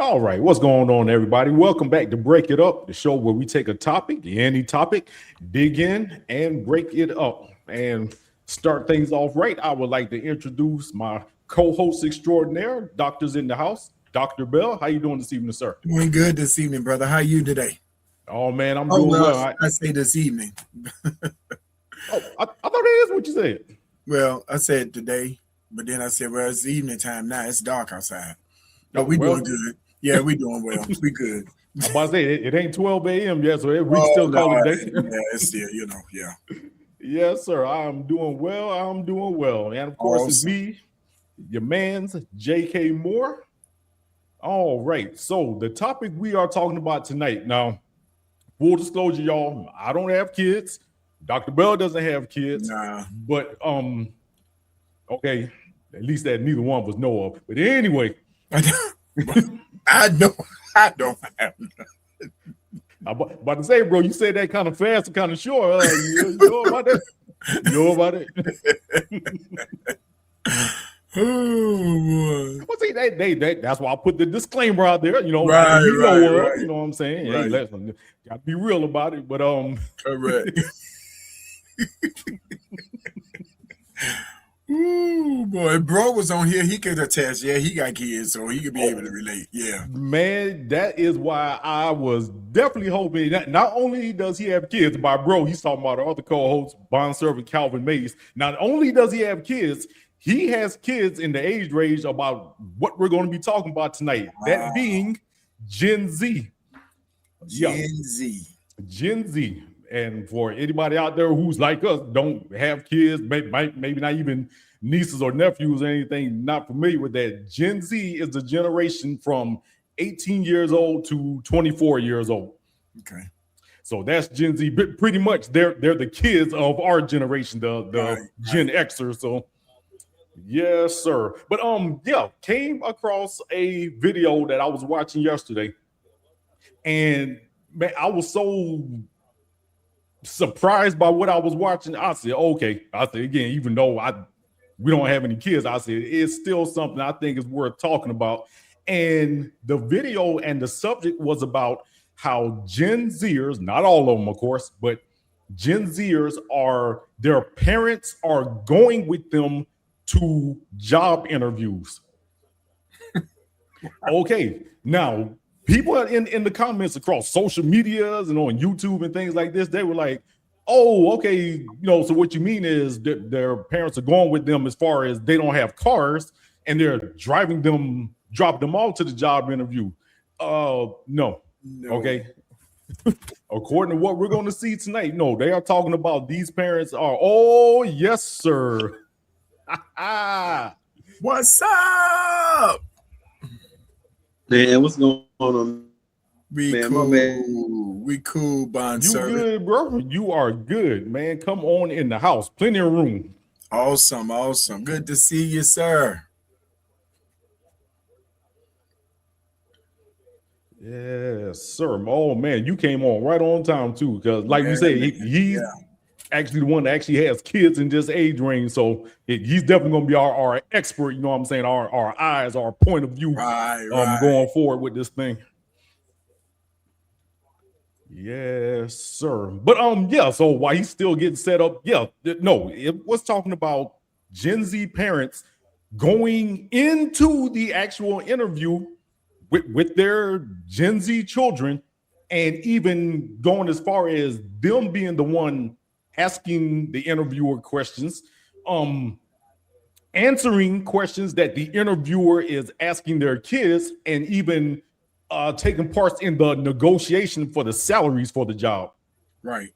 All right, what's going on, everybody? Welcome back to Break It Up, the show where we take a topic, any topic, dig in and break it up. And start things off right, I would like to introduce my co-host extraordinaire, Doctor's in the house, Dr. Bell. How you doing this evening, sir? Doing good this evening, brother. How are you today? Oh, man, I'm doing well. I say this evening. I thought that is what you said. Well, I said today, but then I said, well, it's evening time now. It's dark outside. No, we doing good. Yeah, we doing well. We good. I'm about to say, it ain't 12 a.m. yet, so we still call it day. Yeah, it's still, yeah. Yes, sir. I'm doing well. And of course, It's me, your man's J.K. Moore. All right. So the topic we are talking about tonight. Now, full disclosure, y'all, I don't have kids. Dr. Bell doesn't have kids. Nah. But okay, at least that neither one of us know of. But anyway. I don't have none. I'm about to say, bro, you said that kind of fast and kind of sure. You know about that? You know about it? Oh, boy. Well, see, that's why I put the disclaimer out there. You know, right. You know what I'm saying? Right. Hey, gotta be real about it. But correct. Ooh, boy, bro was on here. He could attest. Yeah, he got kids, so he could be able to relate. Yeah, man, that is why I was definitely hoping that not only does he have kids, by bro, he's talking about our other co-host, bond servant Calvin Mays. Not only does he have kids, he has kids in the age range about what we're going to be talking about tonight. Wow. That being Gen Z. Gen Z. And for anybody out there who's like us, don't have kids, maybe not even nieces or nephews or anything, not familiar with that. Gen Z is the generation from 18 years old to 24 years old. Okay. So that's Gen Z. Pretty much they're the kids of our generation, the Gen Xers. So yes, sir. But came across a video that I was watching yesterday. And man, I was so surprised by what I was watching. I said, okay. I said, again, even though we don't have any kids, I said, it's still something I think is worth talking about. And the video and the subject was about how Gen Zers, not all of them, of course, but Gen Zers their parents are going with them to job interviews. Okay. Now, people in the comments across social medias and on YouTube and things like this, they were like, oh, okay, so what you mean is that their parents are going with them as far as they don't have cars and they're dropping them all to the job interview. No. Okay. According to what we're going to see tonight, no, they are talking about these parents are, oh, yes, sir. What's up? Man, what's going on? We cool, bond servant. You good, bro? You are good, man. Come on in the house. Plenty of room. Awesome. Good to see you, sir. Yes, sir. Oh, man, you came on right on time, too, because like you say, he's actually the one that actually has kids in this age range, so he's definitely going to be our expert, you know what I'm saying, our eyes, our point of view going forward with this thing. Yes, sir. But so while he's still getting set up, it was talking about Gen Z parents going into the actual interview with their Gen Z children and even going as far as them being the one asking the interviewer questions, answering questions that the interviewer is asking their kids, and even taking parts in the negotiation for the salaries for the job. Right.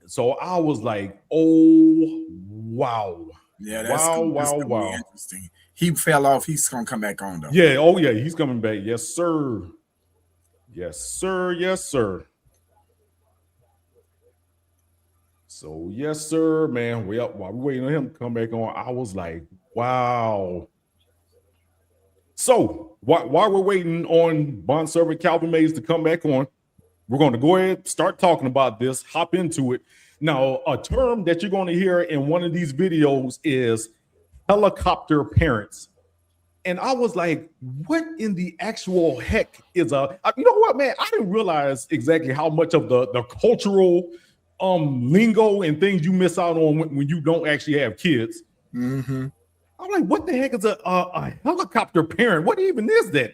So I was like, oh, wow. Yeah, that's wow. Interesting. He fell off. He's going to come back on, though. Yeah. Oh, yeah. He's coming back. Yes, sir. Yes, sir. Yes, sir. So, yes, sir, man. While we're waiting on him to come back on, I was like, wow. So, while we're waiting on bond servant Calvin Mays to come back on, we're going to go ahead, start talking about this, hop into it. Now, a term that you're going to hear in one of these videos is helicopter parents. And I was like, what in the actual heck is you know what, man? I didn't realize exactly how much of the cultural lingo and things you miss out on when you don't actually have kids. Mm-hmm. I'm like, what the heck is a helicopter parent? What even is that?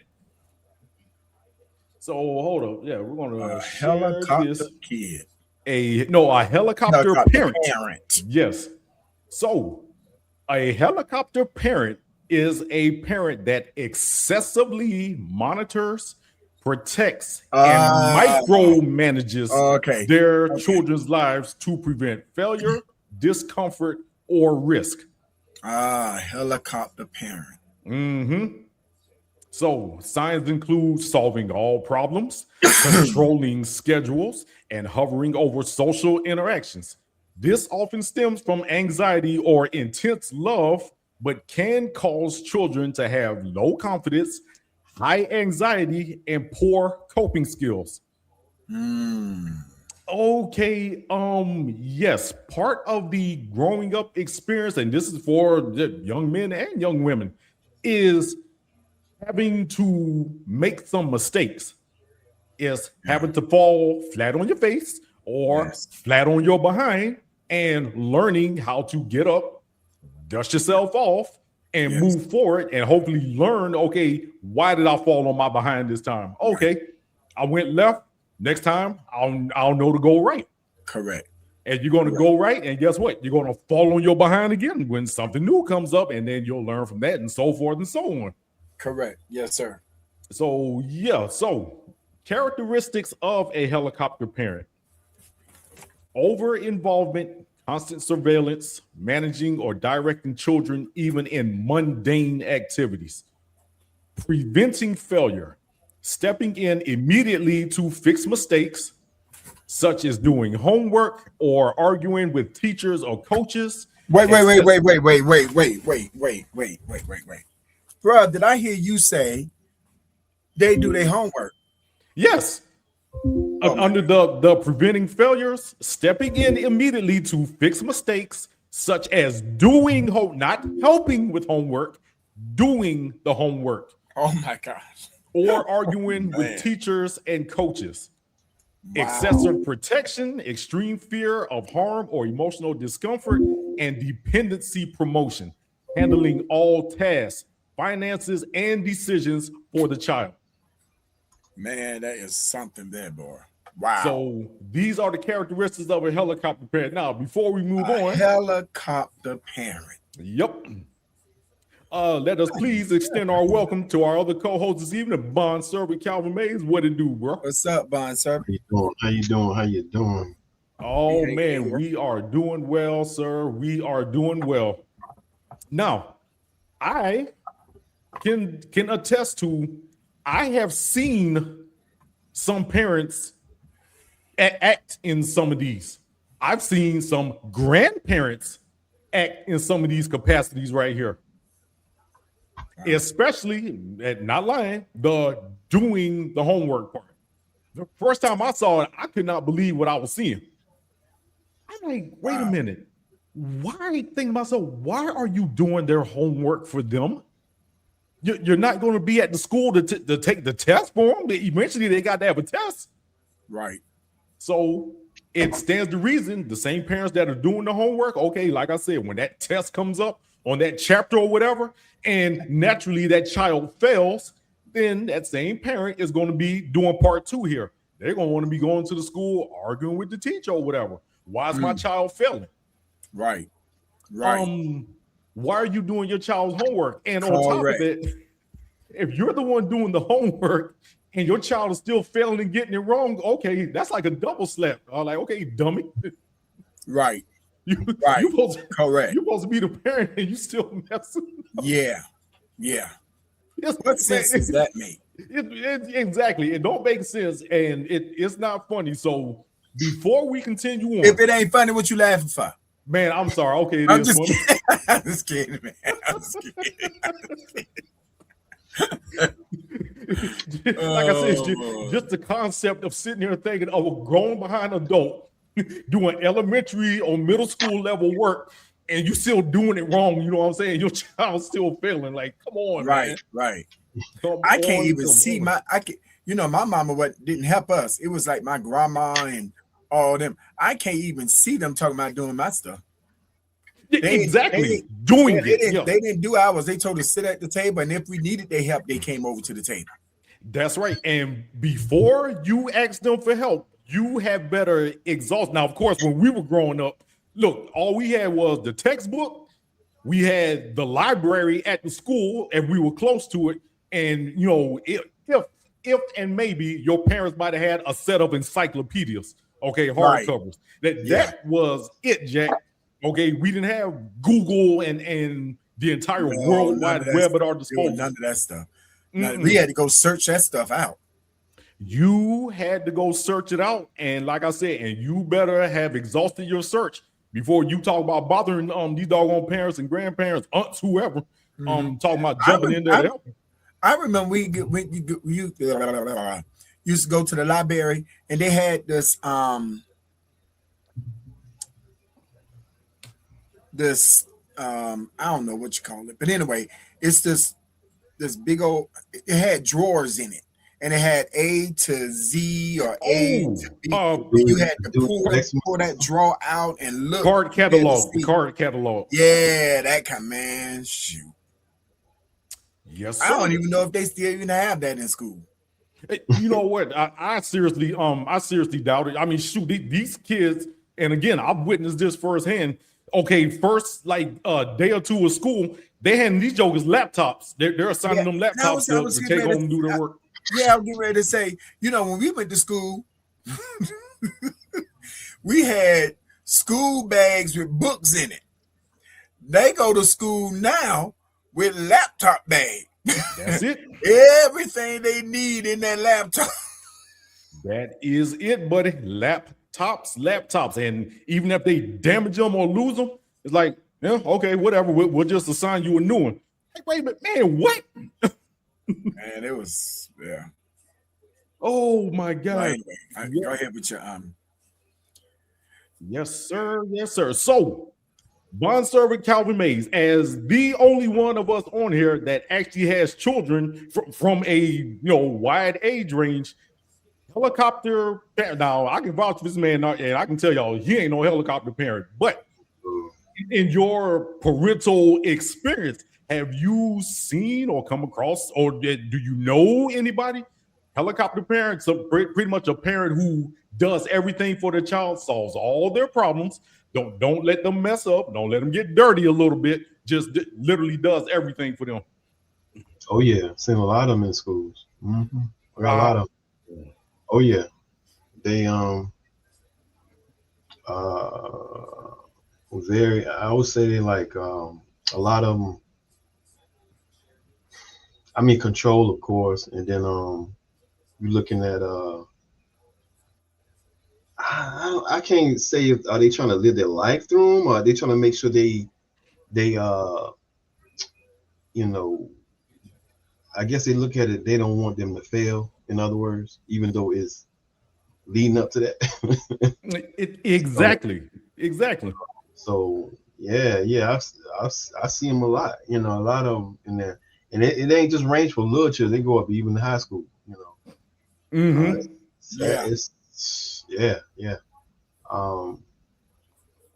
So hold up. Yeah, we're gonna share Helicopter this. kid. A helicopter parent. Yes. So a helicopter parent is a parent that excessively monitors, protects, and micromanages their children's lives to prevent failure, discomfort, or risk. Helicopter parent. Mm-hmm. So signs include solving all problems, controlling schedules, and hovering over social interactions. This often stems from anxiety or intense love, but can cause children to have low confidence, high anxiety, and poor coping skills. Okay, yes, part of the growing up experience, and this is for the young men and young women, is having to make some mistakes, is having to fall flat on your face or flat on your behind and learning how to get up, dust yourself off, and move forward and hopefully learn, okay, why did I fall on my behind this time? Okay, I went left. Next time, I'll know to go right. Correct. And you're going to go right, and guess what? You're going to fall on your behind again when something new comes up, and then you'll learn from that and so forth and so on. Correct. Yes, sir. So, characteristics of a helicopter parent: over involvement, constant surveillance, managing or directing children even in mundane activities, preventing failure, stepping in immediately to fix mistakes, such as doing homework or arguing with teachers or coaches. Wait. Bro, did I hear you say they do their homework? Yes. Under the preventing failures, stepping in immediately to fix mistakes, such as doing not helping with homework, doing the homework. Oh my gosh. Or arguing with teachers and coaches. Wow. Excessive protection, extreme fear of harm or emotional discomfort, and dependency promotion. Handling all tasks, finances, and decisions for the child. Man, that is something there, boy. Wow. So these are the characteristics of a helicopter parent. Now, before we move on. Helicopter parent. Yep. Let us please extend our welcome to our other co-host this evening, Bond Sir Calvin Mays. What it do, bro? What's up, Bond Sir? How you doing? Oh, man, we are doing well, sir. We are doing well. Now, I can attest to, I have seen some parents act in some of these. I've seen some grandparents act in some of these capacities right here. Especially, not lying, the doing the homework part. The first time I saw it, I could not believe what I was seeing. I'm like, wait a minute. Why are you doing their homework for them? You're not going to be at the school to take the test for them. Eventually, they got to have a test. Right. So it stands to reason the same parents that are doing the homework, okay, like I said, when that test comes up on that chapter or whatever, and naturally that child fails, then that same parent is going to be doing part two here. They're going to want to be going to the school, arguing with the teacher or whatever. Why is my child failing? Right. Why are you doing your child's homework? And on top of it, if you're the one doing the homework and your child is still failing and getting it wrong, okay, that's like a double slap. Like, okay, dummy. Right. You're supposed to be the parent and you still messing up. Yeah. What sense does that make? Exactly. It don't make sense, and it's not funny. So before we continue on, if it ain't funny, what you laughing for? Man, I'm sorry. Okay, I'm just kidding. I'm just kidding, man. I'm just kidding. Like I said, just the concept of sitting here thinking of a grown behind adult doing elementary or middle school level work and you still doing it wrong. You know what I'm saying? Your child's still failing. Like, come on, man. Right. Come I can't on, even come see on. my mama didn't help us. It was like my grandma and all them. I can't even see them talking about doing my stuff. Exactly. Doing it. Yeah. They didn't do ours. They told us to sit at the table, and if we needed their help, they came over to the table. That's right. And before you ask them for help, you have better exhaust. Now, of course, when we were growing up, look, all we had was the textbook. We had the library at the school, and we were close to it. And you know, if and maybe your parents might have had a set of encyclopedias, okay, hardcovers. That was it, Jack. Okay, we didn't have Google and the entire World Wide Web at our disposal. None of that stuff. We had to go search that stuff out. You had to go search it out, and like I said, and you better have exhausted your search before you talk about bothering these doggone parents and grandparents, aunts, whoever, talking about jumping in there to help. I remember we used to go to the library, and they had this I don't know what you call it, but anyway, it's this big old. It had drawers in it, and it had A to Z or A to B. You had to pull that drawer out and look. Card catalog. Yeah, that kind of man. Shoot. Yes, sir. I don't even know if they still even have that in school. You know what? I seriously doubt it. I mean, shoot, these kids, and again, I've witnessed this firsthand. Okay, first like day or two of school, they had these jokers laptops. They're assigning them laptops to take home and do their work. Yeah, I'm getting ready to say, you know, when we went to school, we had school bags with books in it. They go to school now with laptop bag. That's it. Everything they need in that laptop. That is it, buddy. Laptops. And even if they damage them or lose them, it's like, yeah, okay, whatever. We'll just assign you a new one. Like, wait a minute, man, what? Man, it was, yeah. Oh, my God. Anyway, go ahead with your Yes, sir. Yes, sir. So, bond servant Calvin Mays, as the only one of us on here that actually has children from a wide age range, helicopter parent. Now, I can vouch for this man, and I can tell y'all he ain't no helicopter parent. But in your parental experience, have you seen or come across, or do you know anybody? Helicopter parents are pretty much a parent who does everything for their child, solves all their problems. Don't let them mess up. Don't let them get dirty a little bit. Just literally does everything for them. Oh yeah, seen a lot of them in schools. I got a lot of them. Oh yeah, they very. I would say they like a lot of them. I mean, control, of course, and then you're looking at I can't say if are they trying to live their life through them, or are they trying to make sure they I guess they look at it, they don't want them to fail, in other words, even though it's leading up to that. Exactly. So yeah, I see them a lot, a lot of them in there, and it ain't just range for little children, they go up even to high school,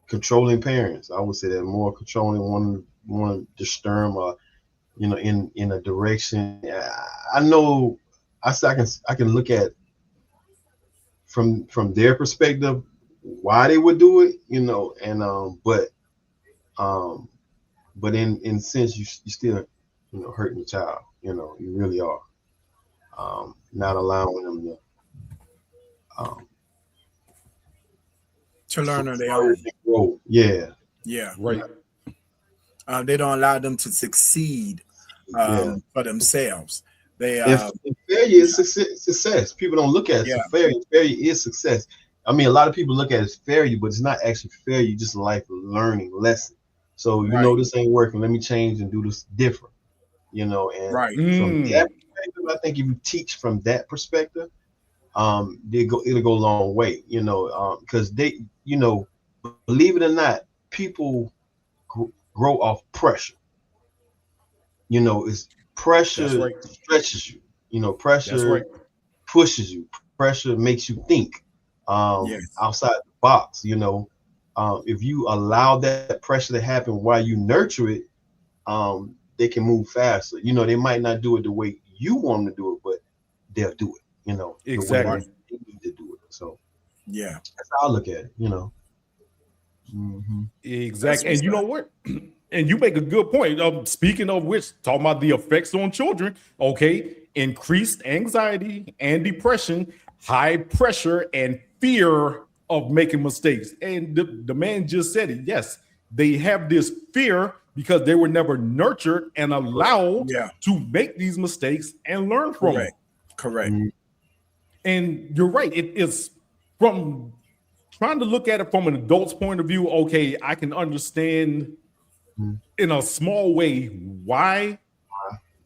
controlling parents, I would say that more controlling, one to disturb them, or in a direction. I know I can look at from their perspective why they would do it, and but in sense you still hurting the child, you really are, not allowing them to learn on their own. Yeah, right. They don't allow them to succeed for themselves. If failure is success. People don't look at it as failure. Failure is success. I mean, a lot of people look at it as failure, but it's not actually failure, just a life learning lesson. So this ain't working, let me change and do this different, and from that perspective, I think if you teach from that perspective, it'll go a long way, because they, believe it or not, people grow off pressure. You know, it's pressure stretches you. You know, pressure pushes you. Pressure makes you think outside the box. You know, if you allow that pressure to happen while you nurture it, they can move faster. You know, they might not do it the way you want them to do it, but they'll do it. You know, exactly. The way they need to do it. So yeah, that's how I look at it. You know. Exactly. And you know what? And you make a good point. Speaking of which, talking about the effects on children, okay, increased anxiety and depression, high pressure and fear of making mistakes. And the man just said it. Yes, they have this fear because they were never nurtured and allowed to make these mistakes and learn from them. Correct. And you're right. It is from trying to look at it from an adult's point of view. Okay, I can understand in a small way why,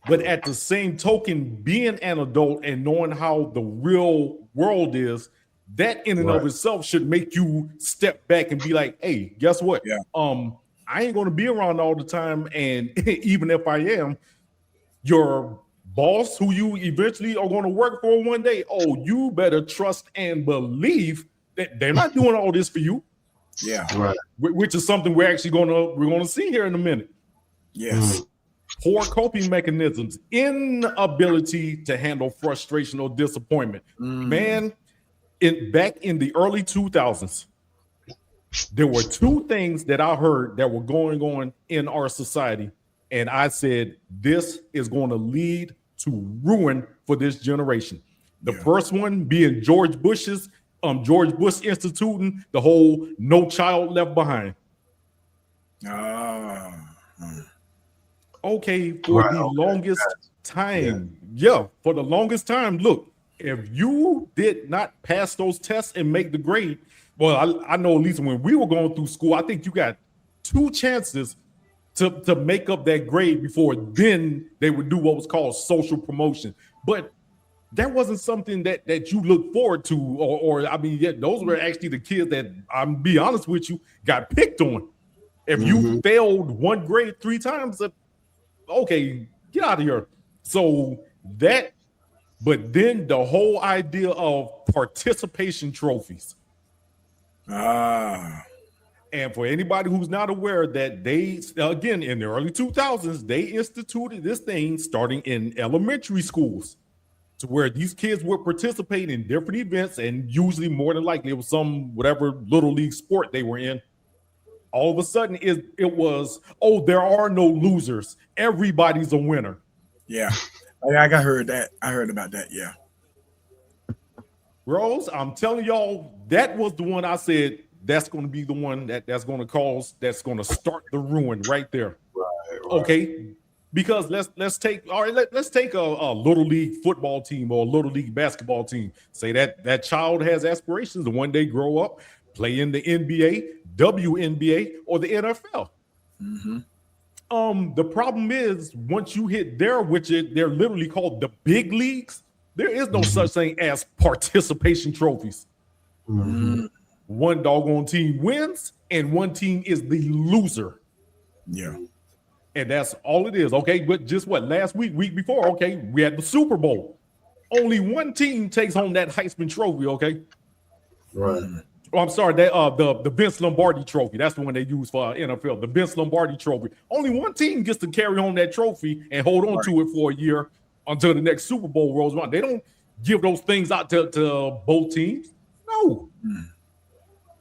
but at the same token, being an adult and knowing how the real world is, that in and of itself should make you step back and be like, hey, guess what? I ain't going to be around all the time. And even if I am, your boss who you eventually are going to work for one day, oh, you better trust and believe that they're not doing all this for you. Yeah. Right. Which is something we're going to see here in a minute. Yes. Poor coping mechanisms, inability to handle frustration or disappointment. Man, back in the early 2000s, there were two things that I heard that were going on in our society. And I said, this is going to lead to ruin for this generation. The first one being George Bush instituting the whole No Child Left Behind. Okay, for the longest time. For the longest time, look, if you did not pass those tests and make the grade, well, I know at least when we were going through school, I think you got 2 chances to make up that grade before then they would do what was called social promotion. But that wasn't something that you look forward to, or I mean, those were actually the kids that, I'm be honest with you, got picked on. If you failed one grade 3 times, okay, get out of here. So that, but then the whole idea of participation trophies. And for anybody who's not aware that they, again, in the early 2000s, they instituted this thing starting in elementary schools to where these kids would participate in different events, and usually more than likely it was some whatever little league sport they were in. All of a sudden it was, oh, there are no losers. Everybody's a winner. Yeah. I heard that. I heard about that. Yeah. Rose, I'm telling y'all, that was the one I said, that's going to be the one that's going to start the ruin right there. Right. Okay. Because let's take a little league football team or a little league basketball team. Say that child has aspirations to one day grow up, play in the NBA, WNBA, or the NFL. The problem is once you hit there, which they're literally called the big leagues, there is no such thing as participation trophies. One doggone team wins and one team is the loser. Yeah. And that's all it is. Okay. But just last week before, okay, we had the Super Bowl. Only one team takes home that Heisman Trophy. Okay. Right. Oh, I'm sorry, that the Vince Lombardi Trophy. That's the one they use for NFL. The Vince Lombardi Trophy. Only one team gets to carry home that trophy and hold on to it for a year until the next Super Bowl rolls around. They don't give those things out to both teams. No.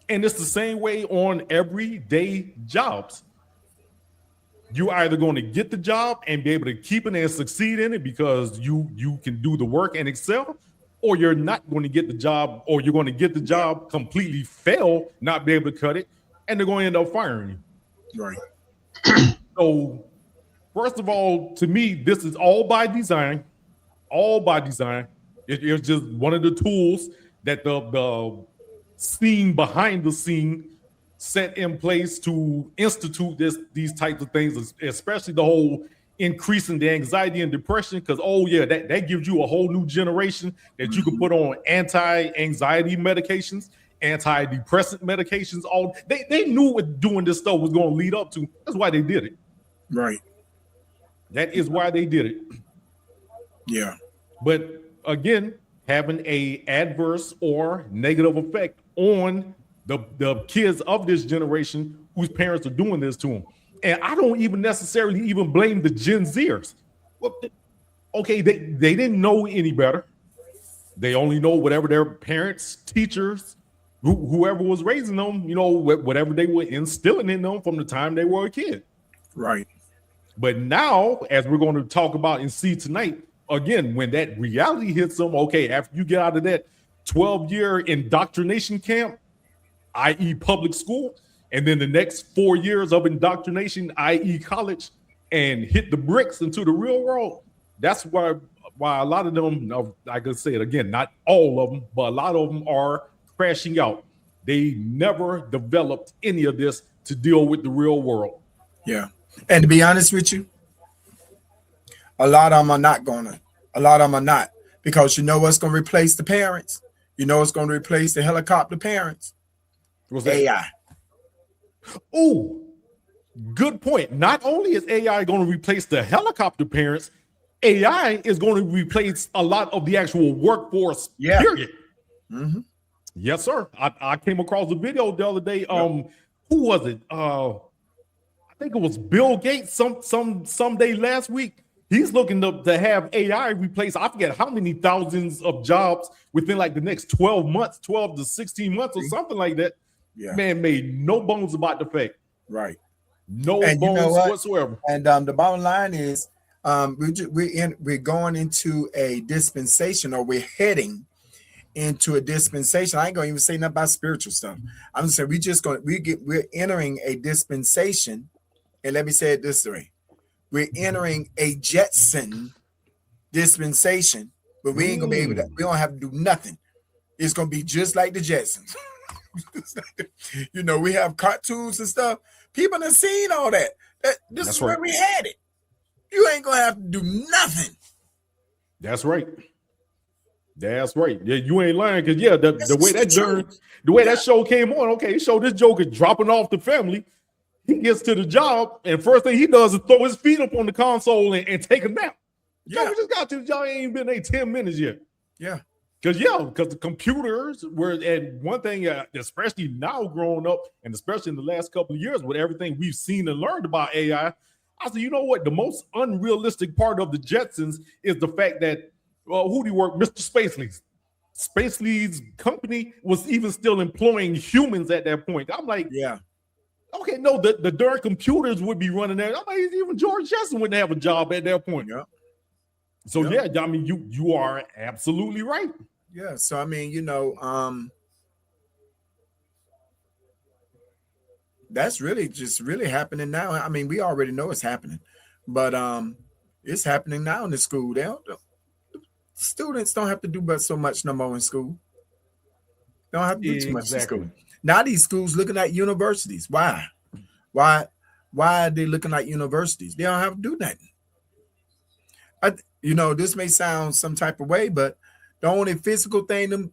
And it's the same way on everyday jobs. You're either going to get the job and be able to keep it and succeed in it because you can do the work and excel, or you're not going to get the job, or you're going to get the job, completely fail, not be able to cut it, and they're going to end up firing you. Right. So, first of all, to me, this is all by design. All by design. It's just one of the tools that the scene behind the scene set in place to institute these types of things, especially the whole increasing the anxiety and depression. Because that gives you a whole new generation that you can put on anti-anxiety medications antidepressant medications. All they knew what doing this stuff was going to lead up to. That's why they did it. Right. That is why they did it. Yeah. But again, having a adverse or negative effect on the kids of this generation whose parents are doing this to them. And I don't even necessarily even blame the Gen Zers. Well, okay, they didn't know any better. They only know whatever their parents, teachers, whoever was raising them, whatever they were instilling in them from the time they were a kid. Right. But now, as we're going to talk about and see tonight, again, when that reality hits them, okay, after you get out of that 12-year indoctrination camp, i.e. public school, and then the next 4 years of indoctrination, i.e. college, and hit the bricks into the real world, that's why a lot of them, like I said, again, not all of them, but a lot of them are crashing out. They never developed any of this to deal with the real world. Yeah. And to be honest with you, a lot of them are not gonna. A lot of them are not. Because you know what's going to replace the parents? You know what's going to replace the helicopter parents? What's that? AI. Oh, good point. Not only is AI going to replace the helicopter parents, AI is going to replace a lot of the actual workforce, period. Mm-hmm. Yes, sir. I came across a video the other day. Who was it? I think it was Bill Gates someday last week. He's looking to have AI replace, I forget how many thousands of jobs within like the next 12 months, 12 to 16 months or something like that. Yeah. Man made no bones about the fact. Right. No bones whatsoever. And the bottom line is we're going into a dispensation, or we're heading into a dispensation. I ain't gonna even say nothing about spiritual stuff. I'm just saying we're entering a dispensation, and let me say it this way. We're entering a Jetson dispensation, but we ain't gonna be able to, we don't have to do nothing. It's gonna be just like the Jetsons. We have cartoons and stuff. People have seen all that. This is where we had it. You ain't gonna have to do nothing. That's right. That's right. Yeah, you ain't lying, because the way that show came on, okay, it showed this Joker dropping off the family. He gets to the job, and first thing he does is throw his feet up on the console and take a nap. Yeah, we just got to the job. Ain't been there 10 minutes yet. Yeah, because the computers were, and one thing, especially now growing up, and especially in the last couple of years with everything we've seen and learned about AI, I said, you know what? The most unrealistic part of the Jetsons is the fact that who do you work, Mr. Spacely's? Spacely's company was even still employing humans at that point. I'm like, yeah. Okay, no, the darn computers would be running there. I'm like, even George Jetson wouldn't have a job at that point. Yeah. So yeah, I mean, you are absolutely right. Yeah. So I mean, that's really just really happening now. I mean, we already know it's happening, but it's happening now in the school. Students don't have to do but so much no more in school. They don't have to do too much in school. Now these schools looking at universities. Why? Why are they looking at universities? They don't have to do nothing. This may sound some type of way, but the only physical thing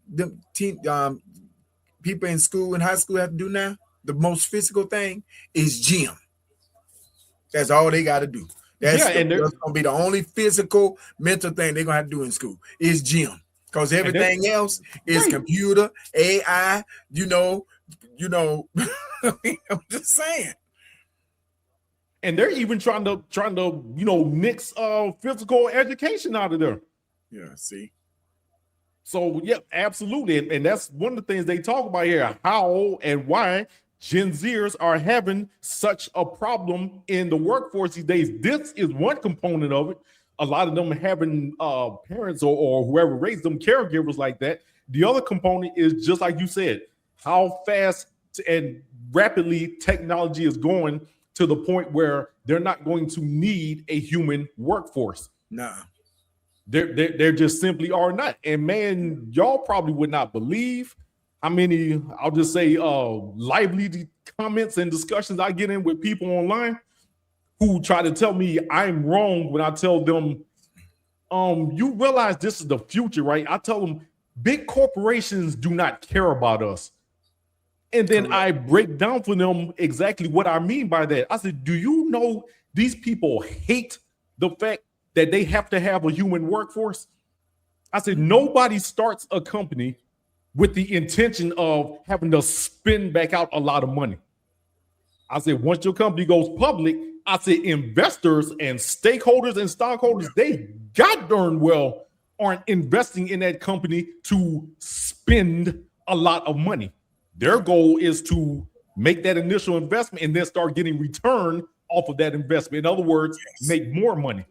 people in school and high school have to do now, the most physical thing is gym. That's all they got to do. That's going to be the only physical, mental thing they're going to have to do in school is gym. Because everything else is computer, AI, I'm just saying. And they're even trying to mix physical education out of there. Yeah, see. So yeah, absolutely. And that's one of the things they talk about here, how and why Gen Zers are having such a problem in the workforce these days. This is one component of it. A lot of them having parents or whoever raised them, caregivers like that. The other component is just like you said, how fast and rapidly technology is going to the point where they're not going to need a human workforce. Nah. There just simply are not. And man, y'all probably would not believe how many, I'll just say, lively comments and discussions I get in with people online who try to tell me I'm wrong when I tell them, you realize this is the future, right? I tell them big corporations do not care about us. And then I break down for them exactly what I mean by that. I said, do you know these people hate the fact that they have to have a human workforce? I said, nobody starts a company with the intention of having to spend back out a lot of money. I said, once your company goes public, I said, investors and stakeholders and stockholders, they god darn well aren't investing in that company to spend a lot of money. Their goal is to make that initial investment and then start getting return off of that investment. In other words, make more money.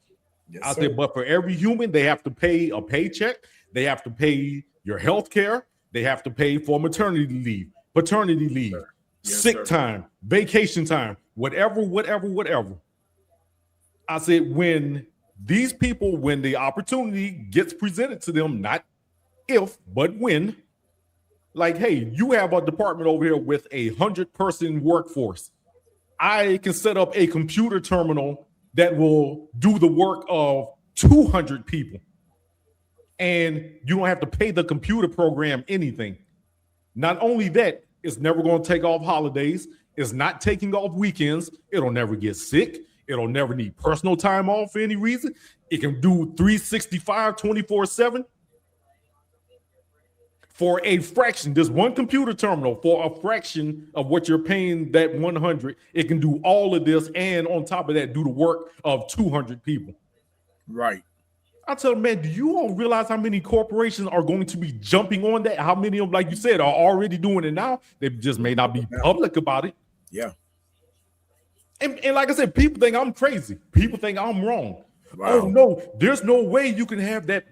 I said, but for every human, they have to pay a paycheck. They have to pay your health care. They have to pay for maternity leave, paternity leave, sick time, vacation time, whatever. I said, when these people, when the opportunity gets presented to them, not if, but when, like, hey, you have a department over here with 100-person workforce. I can set up a computer terminal that will do the work of 200 people. And you don't have to pay the computer program anything. Not only that, it's never going to take off holidays. It's not taking off weekends. It'll never get sick. It'll never need personal time off for any reason. It can do 365, 24/7. For a fraction, this one computer terminal, for a fraction of what you're paying that 100, it can do all of this, and on top of that, do the work of 200 people. Right. I tell them, man, do you all realize how many corporations are going to be jumping on that? How many of them, like you said, are already doing it now? They just may not be public about it. Yeah. And like I said, people think I'm crazy. People think I'm wrong. Wow. Oh no, there's no way you can have that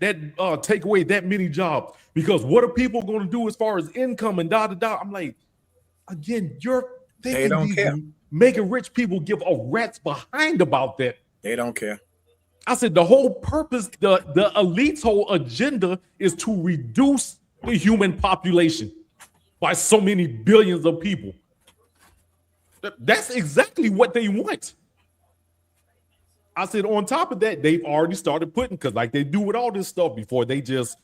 take away that many jobs, because what are people going to do as far as income and I'm like, again, you're thinking they don't care. Making rich people give a rat's behind about that. They don't care. I said the whole purpose, the elite's whole agenda is to reduce the human population by so many billions of people. That's exactly what they want. I said, on top of that, they've already started putting, because like they do with all this stuff before they just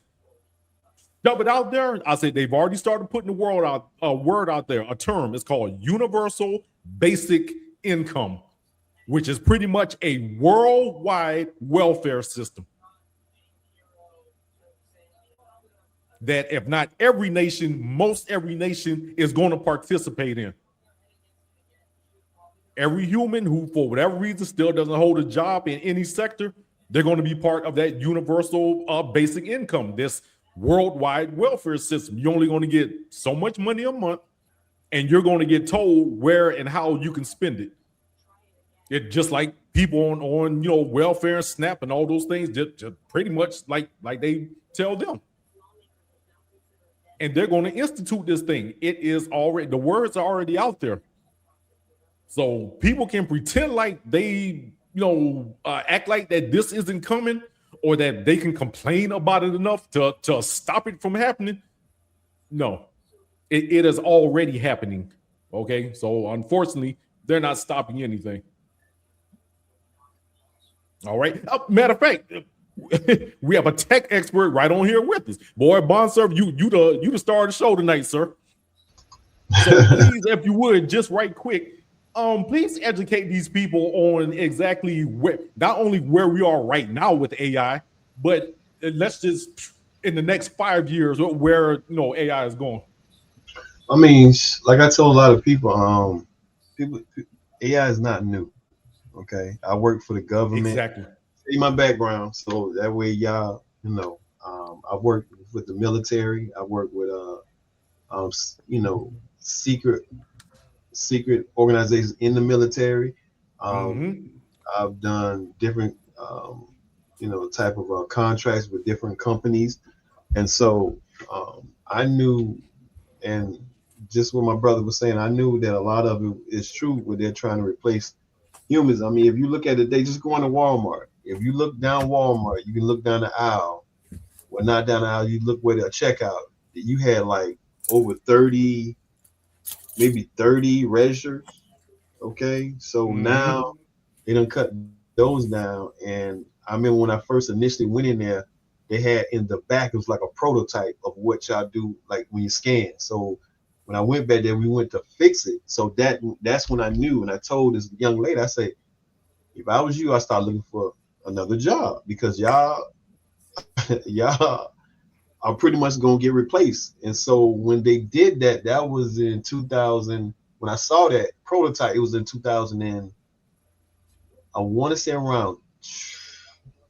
dump it out there. I said, they've already started putting the word out there, a term. It's called universal basic income, which is pretty much a worldwide welfare system that if not every nation, most every nation is going to participate in. Every human who, for whatever reason, still doesn't hold a job in any sector, they're going to be part of that universal basic income, this worldwide welfare system. You're only going to get so much money a month, and you're going to get told where and how you can spend it. It just like people on welfare and SNAP and all those things, just pretty much like they tell them. And they're going to institute this thing. It is already, the words are already out there. So people can pretend like they, act like that this isn't coming, or that they can complain about it enough to stop it from happening. No, it is already happening. Okay, so unfortunately, they're not stopping anything. All right. Matter of fact, we have a tech expert right on here with us. Boy, Bondserv, you the star of the show tonight, sir. So please, if you would, just right quick, please educate these people on exactly not only where we are right now with AI, but let's just in the next 5 years where AI is going. I mean, like I told a lot of people, AI is not new. Okay, I work for the government. Exactly. See my background, so that way y'all, I work with the military. I work with secret organizations in the military. I've done different type of contracts with different companies, and so I knew, and just what my brother was saying, I knew that a lot of it is true where they're trying to replace humans. I mean, if you look at it, they just go into Walmart. If you look down Walmart, you can look down the aisle. Well, not down the aisle, you look where the checkout. You had like over 30, maybe 30 registers. Okay, so now they done cut those down. And I remember when I first initially went in there, they had in the back, it was like a prototype of what y'all do, like when you scan. So when I went back there, we went to fix it. So that's when I knew, and I told this young lady, I say, if I was you, I start looking for another job because y'all y'all are pretty much gonna get replaced. And so when they did that, that was in 2000. When I saw that prototype, it was in 2000 and I want to say around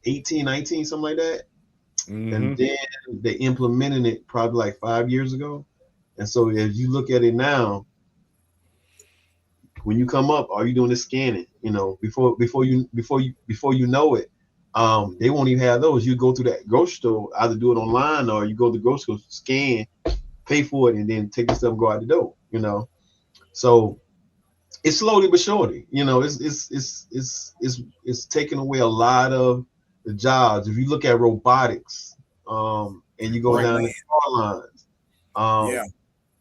18, 19, something like that. And then they implemented it probably like 5 years ago. And so as you look at it now, when you come up, all you doing is scanning. You know, before you know it, they won't even have those. You go through that grocery store, either do it online or you go to the grocery store, scan, pay for it, and then take the stuff and go out the door. You know, so it's slowly but surely. You know, it's taking away a lot of the jobs. If you look at robotics, and you go down the car lines,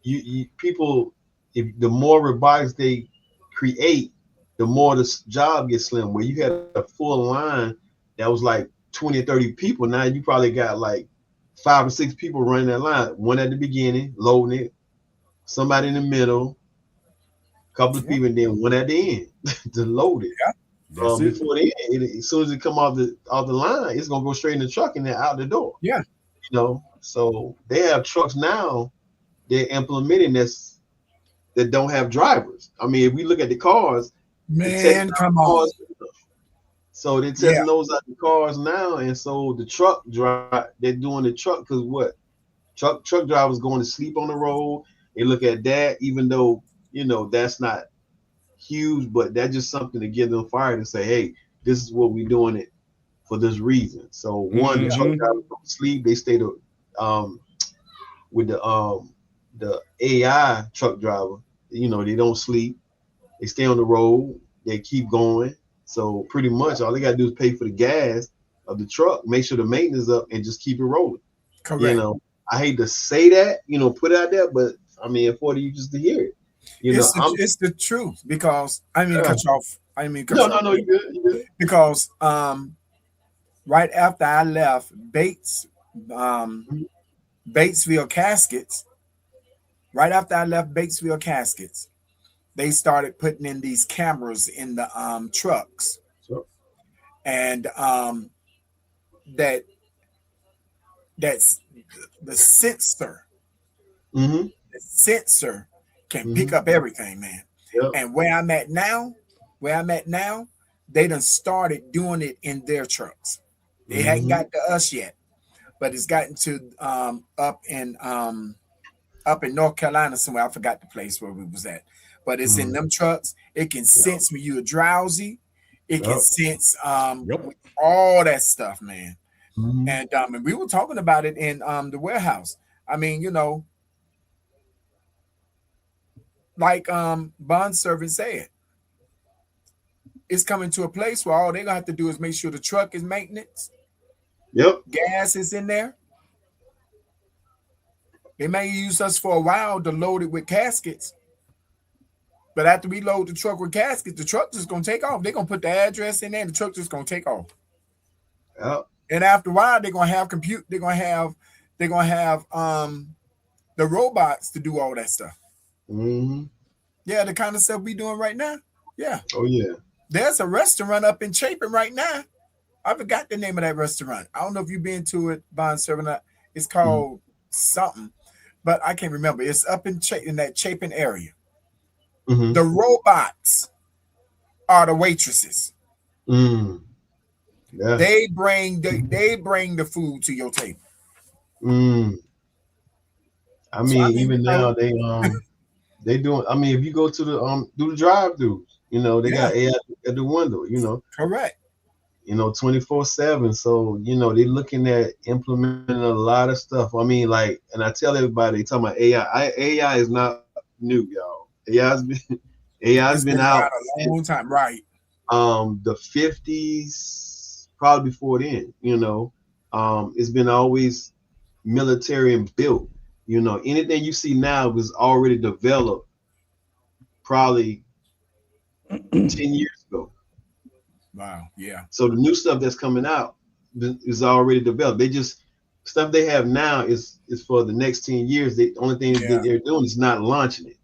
you people, if the more robotics they create, the more the job gets slim. Where you had a full line that was like 20 or 30 people, now you probably got like 5 or 6 people running that line. One at the beginning, loading it, somebody in the middle, a couple of people, and then one at the end to load it. Before the end, as soon as it come off the line, it's gonna go straight in the truck and then out the door. Yeah. You know, so they have trucks now they're implementing this that don't have drivers. I mean, if we look at the cars, man, come on. So they're testing those out the cars now, and so the truck drive, they're doing the truck because what? Truck drivers going to sleep on the road. They look at that, even though you know that's not huge, but that's just something to give them fired and say, hey, this is what we're doing it for this reason. So one, the truck drivers don't sleep, they stay with the AI truck driver, you know, they don't sleep, they stay on the road, they keep going. So pretty much all they gotta do is pay for the gas of the truck, make sure the maintenance up, and just keep it rolling. Correct. You know, I hate to say that, you know, put it out there, but I mean, for you just to hear it. It's the truth, because I mean, cut you off. I mean, cut you off. No, you're good. You're good. Because right after I left Batesville Caskets, they started putting in these cameras in the trucks, and that's the sensor. The sensor can pick up everything, man. Yep. And where I'm at now, they done started doing it in their trucks. They hadn't got to us yet, but it's gotten to up in North Carolina somewhere. I forgot the place where we was at, but it's in them trucks. It can sense when you're drowsy. It can sense all that stuff, man. And we were talking about it in the warehouse. I mean, you know, like bond servant said, it's coming to a place where all they're gonna have to do is make sure the truck is maintenance. Yep. Gas is in there. They may use us for a while to load it with caskets, but after we load the truck with caskets, the truck just gonna take off. They're gonna put the address in there, and the truck just gonna take off. Yep. And after a while, they're gonna have the robots to do all that stuff. Yeah, the kind of stuff we doing right now. Yeah. Oh yeah. There's a restaurant up in Chapin right now. I forgot the name of that restaurant. I don't know if you've been to it, Bond Servant. It's called something, but I can't remember. It's up in that Chapin area. The robots are the waitresses. Yeah. They bring the food to your table. I mean, even now they doing. I mean, if you go to the do the drive-throughs, you know, they got AI at the window. You know, correct. You know, 24/7. So you know, they're looking at implementing a lot of stuff. I mean, like, and I tell everybody, they talking about AI. AI is not new, y'all. AI's been out a long time, right? The 50s, probably before then. You know, it's been always military and built. You know, anything you see now was already developed probably 10 years ago. Wow, yeah. So the new stuff that's coming out is already developed. They just stuff they have now is for the next 10 years. The only thing that they're doing is not launching it.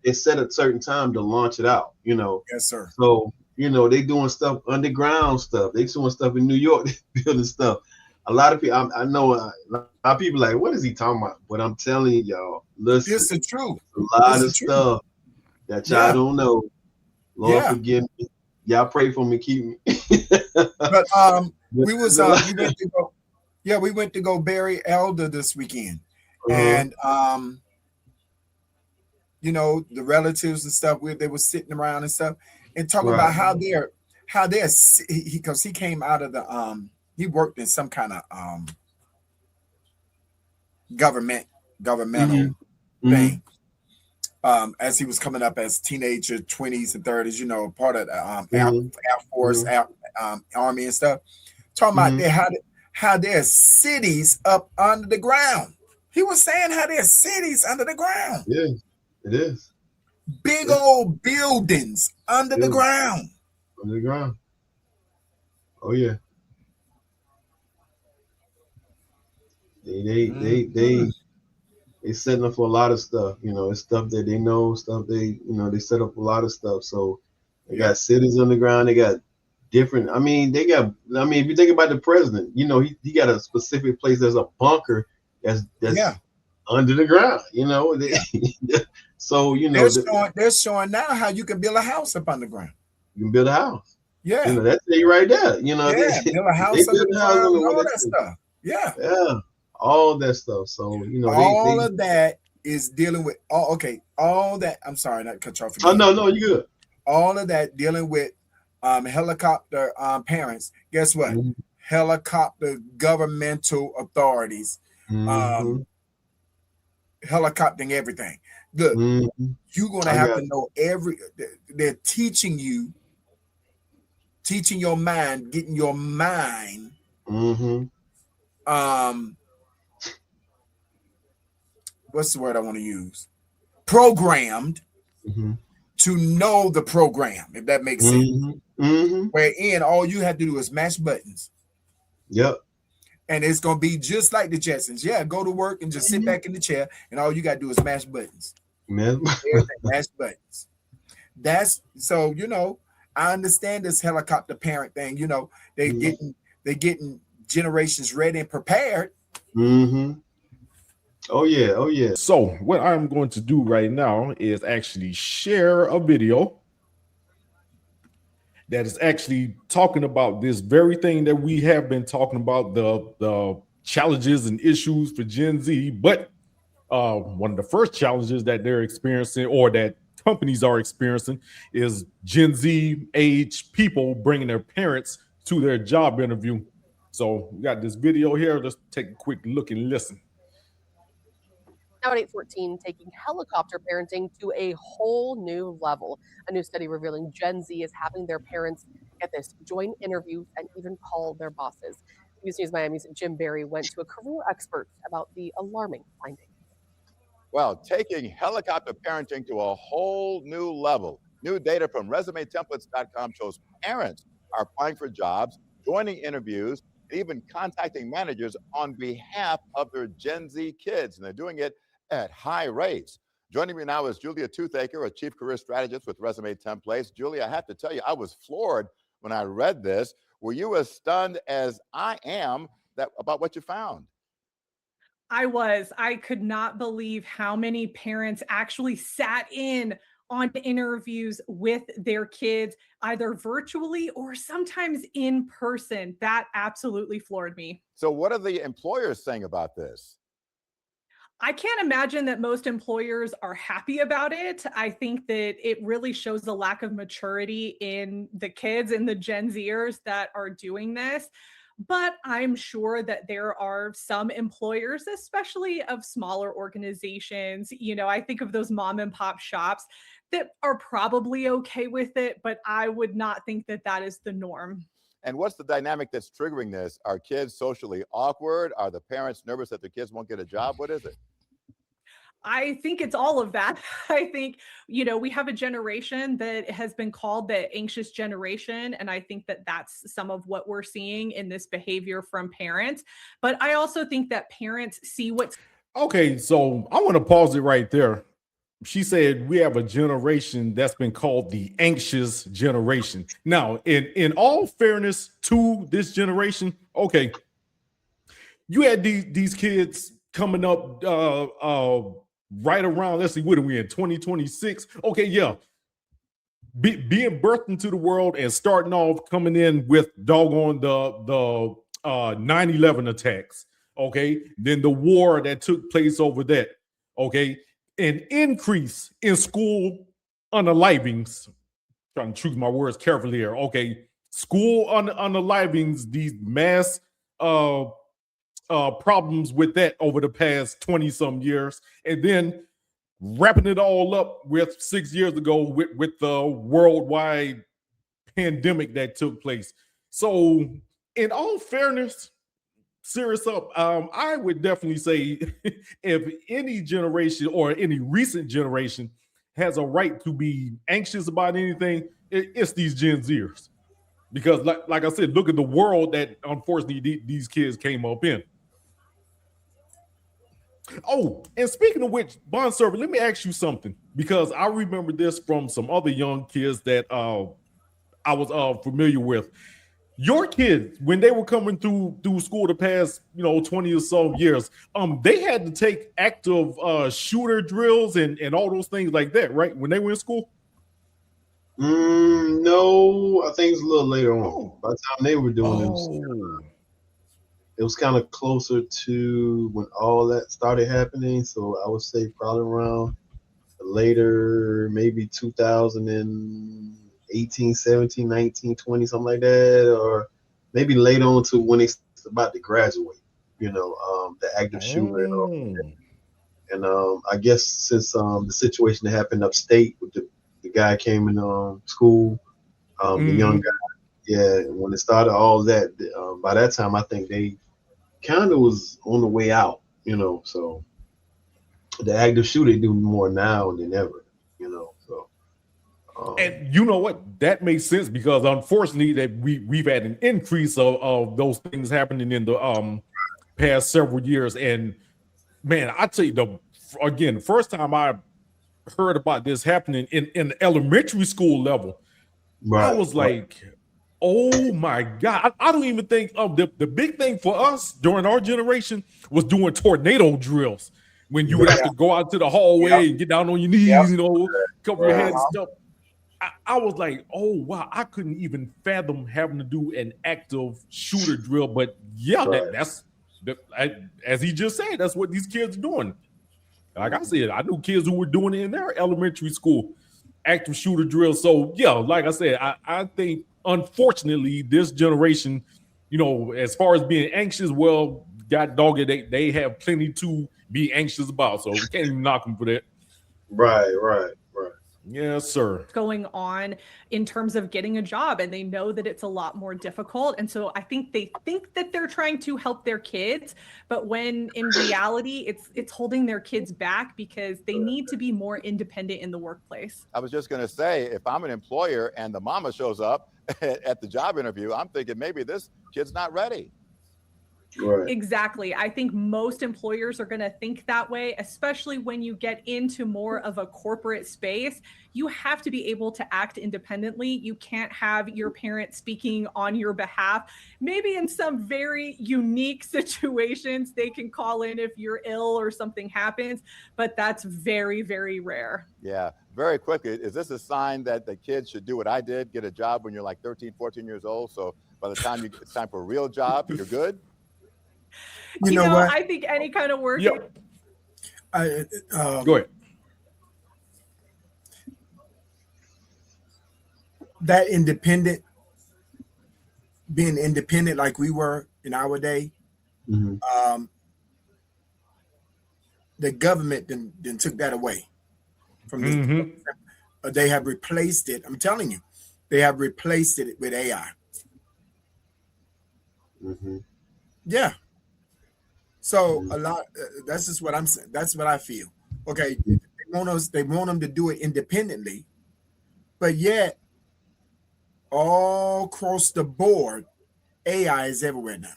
They set a certain time to launch it out, you know. Yes, sir. So, you know, they doing stuff, underground stuff. They doing stuff in New York, they building stuff. A lot of people, I know a lot of people like, what is he talking about? But I'm telling you, y'all, listen, It's the truth. a lot of stuff that y'all don't know. Lord forgive me. Y'all pray for me, keep me. But we went to go bury Elder this weekend. And you know, the relatives and stuff, they were sitting around and stuff and talking about how they're because he came out of the he worked in some kind of governmental thing. As he was coming up as teenager, 20s and 30s, you know, part of the Air Force, Army and stuff. Talking about how there's cities up under the ground. He was saying how there's cities under the ground. Yeah, it is. Big old buildings under the ground. Under the ground. Oh yeah. They setting up for a lot of stuff, you know. It's stuff that they know, stuff they set up a lot of stuff. So they got cities underground, they got different, if you think about the president, you know, he got a specific place. There's a bunker that's under the ground, you know. So you know they're showing now how you can build a house up underground. You can build a house. Yeah. You know, that's it right there. You know, build a house under the ground, all that stuff. Yeah. Yeah. All that stuff. So, you know, all of that is dealing with all that. I'm sorry, not cut you off. Oh, no, you good. All of that dealing with helicopter parents. Guess what? Helicopter governmental authorities. Helicoptering everything. Look, you're gonna have to know they're teaching your mind, getting your mind what's the word I want to use? Programmed to know the program, if that makes sense. Wherein all you have to do is mash buttons. Yep. And it's gonna be just like the Jetsons. Yeah, go to work and just sit back in the chair, and all you gotta do is mash buttons. Mash buttons. That's so, you know, I understand this helicopter parent thing. You know, they're getting generations ready and prepared. Oh yeah. So what I'm going to do right now is actually share a video that is actually talking about this very thing that we have been talking about, the challenges and issues for Gen Z. But one of the first challenges that they're experiencing, or that companies are experiencing, is Gen Z age people bringing their parents to their job interview. So we got this video here. Let's take a quick look and listen. Now at 8:14, taking helicopter parenting to a whole new level. A new study revealing Gen Z is having their parents, get this, join interviews and even call their bosses. News Miami's Jim Barry went to a career expert about the alarming finding. Well, taking helicopter parenting to a whole new level. New data from resumetemplates.com shows parents are applying for jobs, joining interviews, and even contacting managers on behalf of their Gen Z kids. And they're doing it at high rates. Joining me now is Julia Toothaker, a chief career strategist with Resume Templates. Julia, I have to tell you, I was floored when I read this. Were you as stunned as I am about what you found? I was. I could not believe how many parents actually sat in on interviews with their kids, either virtually or sometimes in person. That absolutely floored me. So what are the employers saying about this? I can't imagine that most employers are happy about it. I think that it really shows the lack of maturity in the kids and the Gen Zers that are doing this. But I'm sure that there are some employers, especially of smaller organizations, you know, I think of those mom and pop shops that are probably okay with it, but I would not think that that is the norm. And what's the dynamic that's triggering this? Are kids socially awkward? Are the parents nervous that their kids won't get a job? What is it? I think it's all of that. I think, we have a generation that has been called the anxious generation. And I think that that's some of what we're seeing in this behavior from parents. But I also think that parents see what's. Okay, so I want to pause it right there. She said we have a generation that's been called the anxious generation. Now, in all fairness to this generation, okay, you had these kids coming up right around, let's see, what are we in 2026? Okay, yeah. Being birthed into the world and starting off coming in with doggone the 9/11 attacks. Okay, then the war that took place over that. Okay, an increase in school unalivings. Trying to choose my words carefully here. Okay, school unalivings, these mass problems with that over the past 20 some years, and then wrapping it all up with 6 years ago with the worldwide pandemic that took place. So, in all fairness, serious up, I would definitely say if any generation or any recent generation has a right to be anxious about anything, it's these Gen Zers. Because, like I said, look at the world that unfortunately these kids came up in. Oh, and speaking of which, Bond Servant, let me ask you something, because I remember this from some other young kids that I was familiar with. Your kids, when they were coming through school the past 20 or so years, they had to take active shooter drills and all those things like that, right? When they were in school. No, I think it's a little later on. By the time they were doing it was kind of closer to when all that started happening. So I would say probably around later, maybe 2018, 17, 19, 20, something like that, or maybe later on to when it's about to graduate, the active shooter and all that. And I guess since the situation that happened upstate with the guy came in school, the young guy, yeah, when it started all that, by that time I think they kind of was on the way out, so the active shooter do more now than ever, so. And you know what? That makes sense, because unfortunately that we've had an increase of those things happening in the past several years. And man, I tell you, the first time I heard about this happening in the elementary school level, I was like, oh my God. I don't even think the big thing for us during our generation was doing tornado drills, when you would have to go out to the hallway and get down on your knees, cover your head and stuff. I was like, oh wow, I couldn't even fathom having to do an active shooter drill. But yeah, that's as he just said, that's what these kids are doing. Like I said, I knew kids who were doing it in their elementary school, active shooter drills. So yeah, like I said, I think unfortunately this generation, as far as being anxious, well, God dog it, they have plenty to be anxious about. So we can't even knock them for that. Right. Yes, sir. Going on in terms of getting a job, and they know that it's a lot more difficult. And so I think they think that they're trying to help their kids, but when in reality it's holding their kids back, because they need to be more independent in the workplace. I was just going to say, if I'm an employer and the mama shows up at the job interview, I'm thinking maybe this kid's not ready. Right. Exactly. I think most employers are going to think that way, especially when you get into more of a corporate space. You have to be able to act independently. You can't have your parents speaking on your behalf. Maybe in some very unique situations, they can call in if you're ill or something happens, but that's very, very rare. Yeah. Very quickly, is this a sign that the kids should do what I did, get a job when you're like 13, 14 years old? So by the time it's time for a real job, you're good? You know what? I think any kind of work. Yep. Go ahead. That being independent like we were in our day, the government then took that away from this. They have replaced it. I'm telling you, they have replaced it with AI. Yeah. So a lot. That's just what I'm saying. That's what I feel. Okay, they want them to do it independently, but yet all across the board, AI is everywhere now.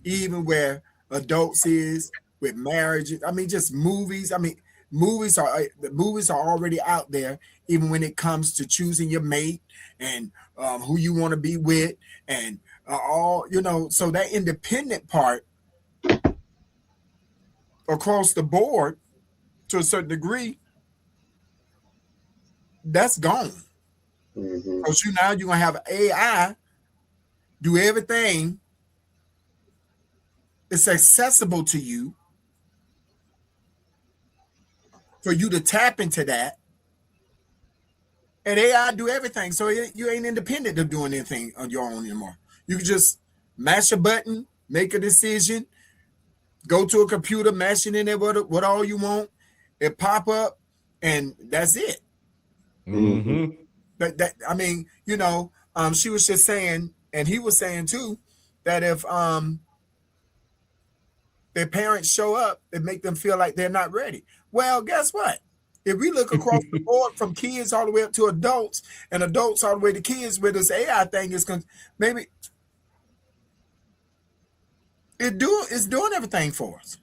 Even where adults is, with marriages. I mean, just movies. I mean, movies are already out there. Even when it comes to choosing your mate and who you want to be with, and all so that independent part across the board, to a certain degree, that's gone. Because you're gonna have AI do everything. It's accessible to you for you to tap into that, and AI do everything. So you ain't independent of doing anything on your own anymore. You can just mash a button, make a decision, go to a computer, mash it in there what all you want, it pop up, and that's it. But that, I mean, she was just saying, and he was saying too, that if their parents show up, it make them feel like they're not ready. Well, guess what? If we look across the board from kids all the way up to adults, and adults all the way to kids, where this AI thing is, maybe it's doing everything for us.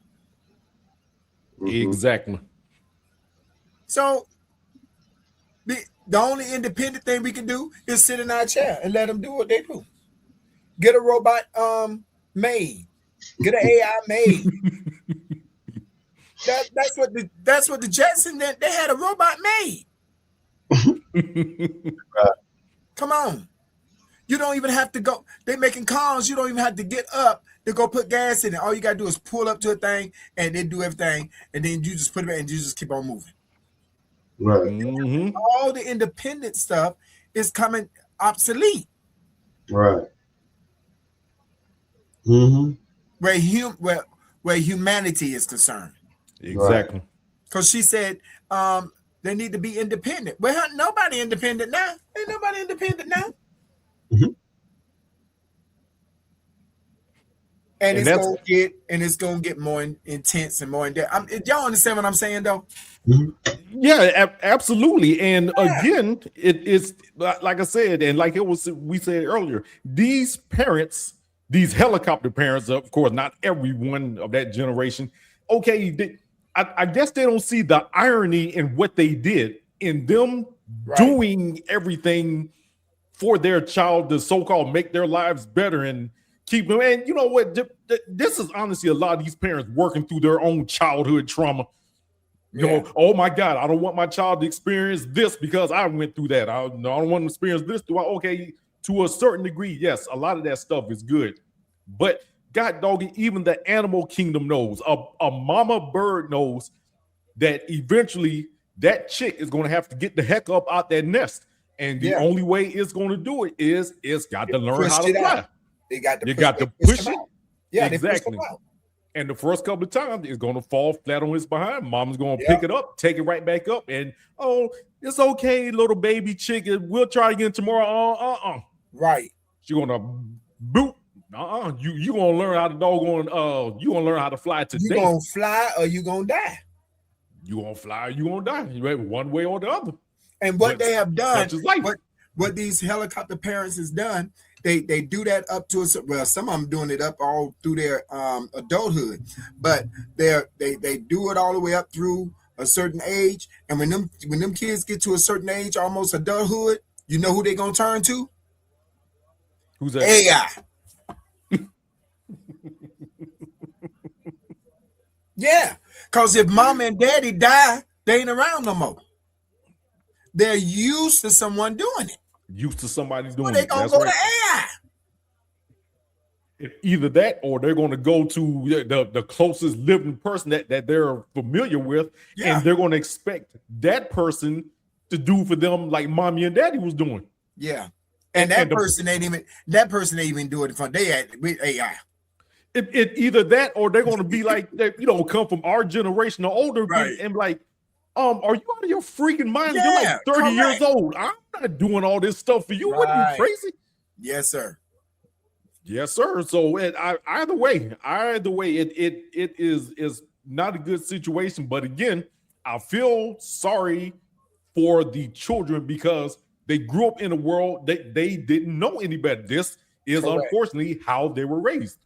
Exactly. So the only independent thing we can do is sit in our chair and let them do what they do. Get a robot made. Get an AI made. That's what the Jetsons did. They had a robot made. Come on. You don't even have to go. They're making calls. You don't even have to get up to go put gas in it. All you gotta do is pull up to a thing and they do everything, and then you just put it back and you just keep on moving. Right. All the independent stuff is coming obsolete. Right. Where humanity is concerned. Exactly. Because she said they need to be independent. Well, nobody independent now. Ain't nobody independent now. And it's gonna get more intense and more in depth. Y'all understand what I'm saying, though? Yeah, absolutely. And again, it's like I said, and like we said earlier, these parents, these helicopter parents, of course, not everyone of that generation. Okay, I guess they don't see the irony in what they did, in them doing everything for their child to so-called make their lives better and keep them. And you know what? This is honestly a lot of these parents working through their own childhood trauma. You know, oh my God, I don't want my child to experience this because I went through that. I don't want to experience this. Okay, to a certain degree, yes, a lot of that stuff is good. But God doggy, even the animal kingdom knows, a mama bird knows that eventually that chick is going to have to get the heck up out that nest. And the only way it's going to do it is it's got to learn how to fly. You got to push it. Yeah, exactly. And the first couple of times it's going to fall flat on its behind. Mom's going to pick it up, take it right back up, and it's okay, little baby chicken. We'll try again tomorrow. Right. She's going to boot. You gonna learn how to you gonna learn how to fly today. You gonna fly or you gonna die. You gonna fly or you gonna die. You one way or the other. And what they have done, what these helicopter parents has done, they do that up to some of them doing it up all through their adulthood, but they do it all the way up through a certain age. And when them kids get to a certain age, almost adulthood, you know who they gonna turn to? Who's that? AI. Yeah, because if mom and daddy die, they ain't around no more. They're used to someone doing it. Used to somebody doing it. They gonna go to AI. Either that, or they're going to go to the closest living person that they're familiar with, and they're going to expect that person to do for them like mommy and daddy was doing. Yeah, and that person ain't even doing it for with AI. It either that or they're going to be like, come from our generation or older, and like, are you out of your freaking mind? You're like 30 years old. I'm not doing all this stuff for you. What are you, crazy? Yes, sir. Yes, sir. So either way, it is not a good situation. But again, I feel sorry for the children because they grew up in a world that they didn't know any better. This is unfortunately how they were raised.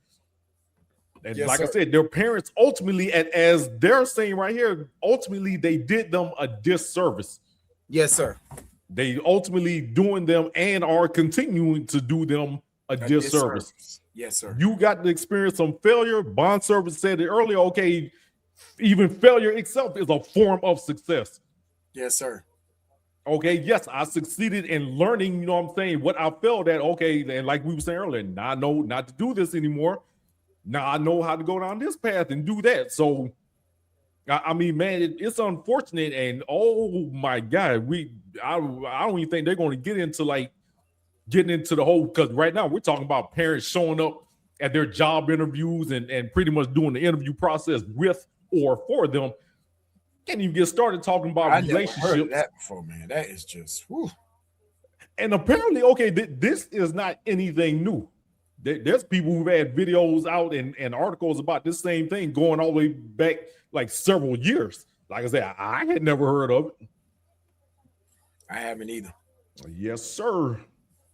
And like I said, their parents ultimately, as they're saying right here, ultimately they did them a disservice. Yes, sir. They ultimately doing them and are continuing to do them a disservice. Yes, sir. You got to experience some failure. Bond service said it earlier. Okay, even failure itself is a form of success. Yes, sir. Okay, yes, I succeeded in learning, you know what I'm saying, what I felt that, okay, and like we were saying earlier, now I know not to do this anymore. Now I know how to go down this path and do that. So, I mean, man, it's unfortunate. And oh my God, I don't even think they're going to get into getting into the whole, because right now we're talking about parents showing up at their job interviews and pretty much doing the interview process with or for them. Can't even get started talking about relationships. Never heard of that before, man. That is just, whew. And apparently, okay, this is not anything new. There's people who've had videos out and articles about this same thing going all the way back like several years. Like I said, I had never heard of it. I haven't either. Yes, sir.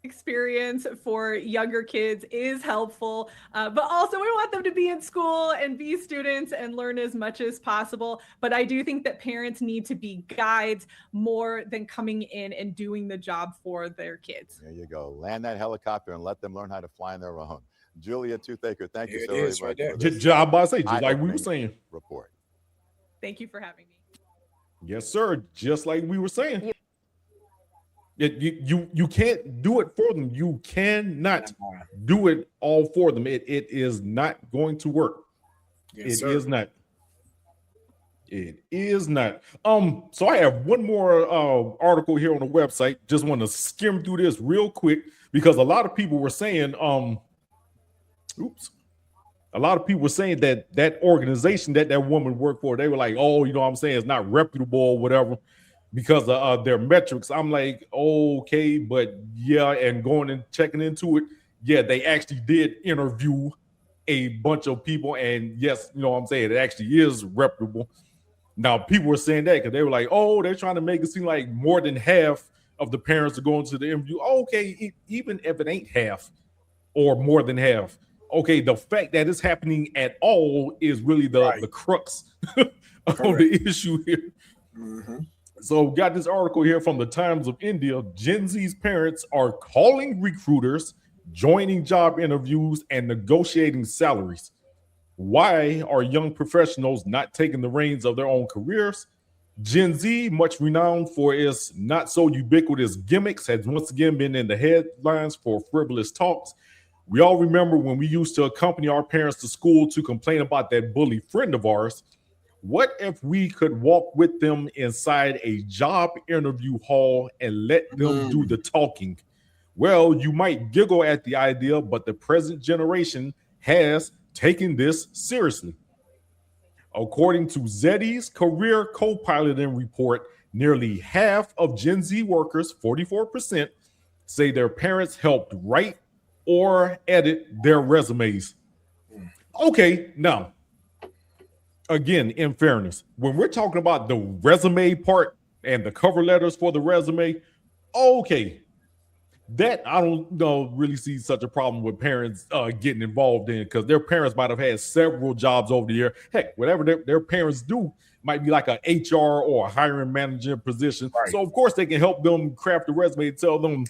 Experience for younger kids is helpful, but also we want them to be in school and be students and learn as much as possible. But I do think that parents need to be guides more than coming in and doing the job for their kids. There you go. Land that helicopter and let them learn how to fly on their own. Julia Toothaker, thank you so very much. Right just like we were saying. Report. Thank you for having me. Yes, sir. Just like we were saying. You can't do it for them. You cannot do it all for them. It is not going to work. Yes, it is not. It is not. So I have one more article here on the website. Just want to skim through this real quick because a lot of people were saying, a lot of people were saying that organization that woman worked for, they were like, oh, you know what I'm saying, it's not reputable or whatever, because of their metrics. I'm like, okay, but yeah, and going and checking into it, yeah, they actually did interview a bunch of people, and yes, you know what I'm saying, it actually is reputable. Now, people were saying that because they were like, oh, they're trying to make it seem like more than half of the parents are going to the interview. Okay, even if it ain't half or more than half, okay, the fact that it's happening at all is really the crux of the issue here. Mm-hmm. So got this article here from the Times of India. Gen Z's parents are calling recruiters, joining job interviews, and negotiating salaries. Why are young professionals not taking the reins of their own careers? Gen Z, much renowned for its not so ubiquitous gimmicks, has once again been in the headlines for frivolous talks. We all remember when we used to accompany our parents to school to complain about that bully friend of ours. What if we could walk with them inside a job interview hall and let them do the talking? Well, you might giggle at the idea, but the present generation has taken this seriously. According to Zeddy's career co-piloting report, nearly half of Gen Z workers, 44%, say their parents helped write or edit their resumes. Okay, now, again, in fairness, when we're talking about the resume part and the cover letters for the resume, okay, that I don't really see such a problem with parents getting involved in, because their parents might have had several jobs over the year. Heck, whatever their parents do might be like an HR or a hiring manager position. Right. So of course they can help them craft the resume and tell them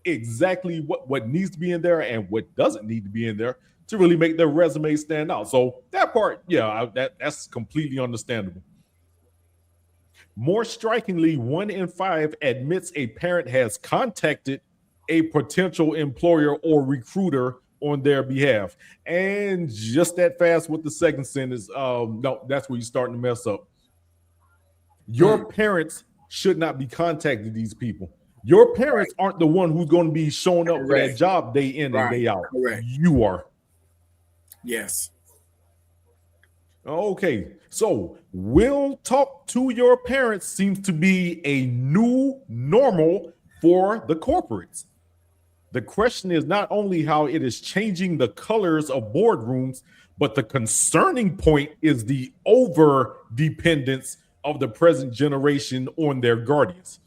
exactly what needs to be in there and what doesn't need to be in there to really make their resume stand out. So that part, yeah, that's completely understandable. More strikingly, 1 in 5 admits a parent has contacted a potential employer or recruiter on their behalf. And just that fast with the second sentence, no, that's where you're starting to mess up. Your parents should not be contacting these people. Your parents aren't the one who's going to be showing up for that job day in and day out. You are. Yes. Okay, so will talk to your parents seems to be a new normal for the corporates. The question is not only how it is changing the colors of boardrooms, But the concerning point is the over dependence of the present generation on their guardians.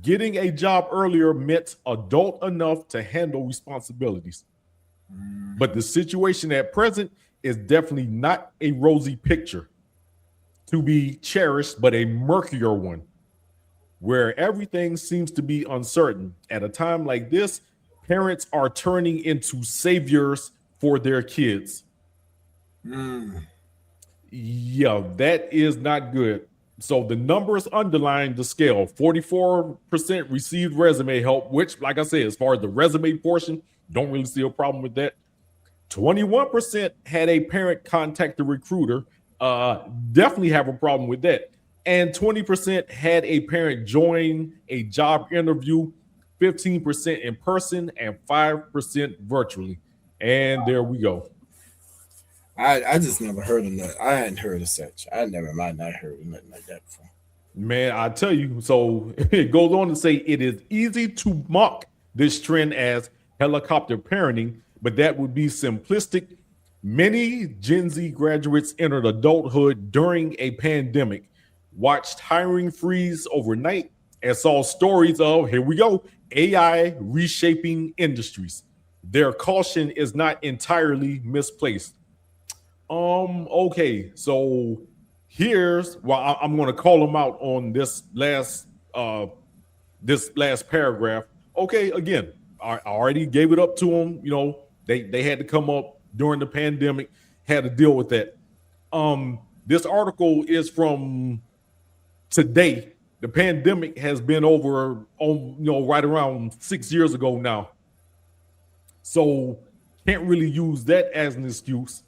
Getting a job earlier meant adult enough to handle responsibilities. But the situation at present is definitely not a rosy picture to be cherished, but a murkier one, where everything seems to be uncertain. At a time like this, parents are turning into saviors for their kids. Yeah, that is not good. So the numbers underline the scale. 44% received resume help, which, like I said, as far as the resume portion, don't really see a problem with that. 21% had a parent contact the recruiter. Definitely have a problem with that. And 20% had a parent join a job interview, 15% in person, and 5% virtually. And there we go. I just never heard of that. I hadn't heard of such. I might not heard of nothing like that before. Man, I tell you, so it goes on to say it is easy to mock this trend as helicopter parenting, but that would be simplistic. Many Gen Z graduates entered adulthood during a pandemic, watched hiring freeze overnight, and saw stories of, here we go, AI reshaping industries. Their caution is not entirely misplaced. Okay, so I'm going to call them out on this last paragraph. Okay, again, I already gave it up to them. You know, they had to come up during the pandemic, had to deal with that. This article is from today. The pandemic has been over right around 6 years ago now. So can't really use that as an excuse.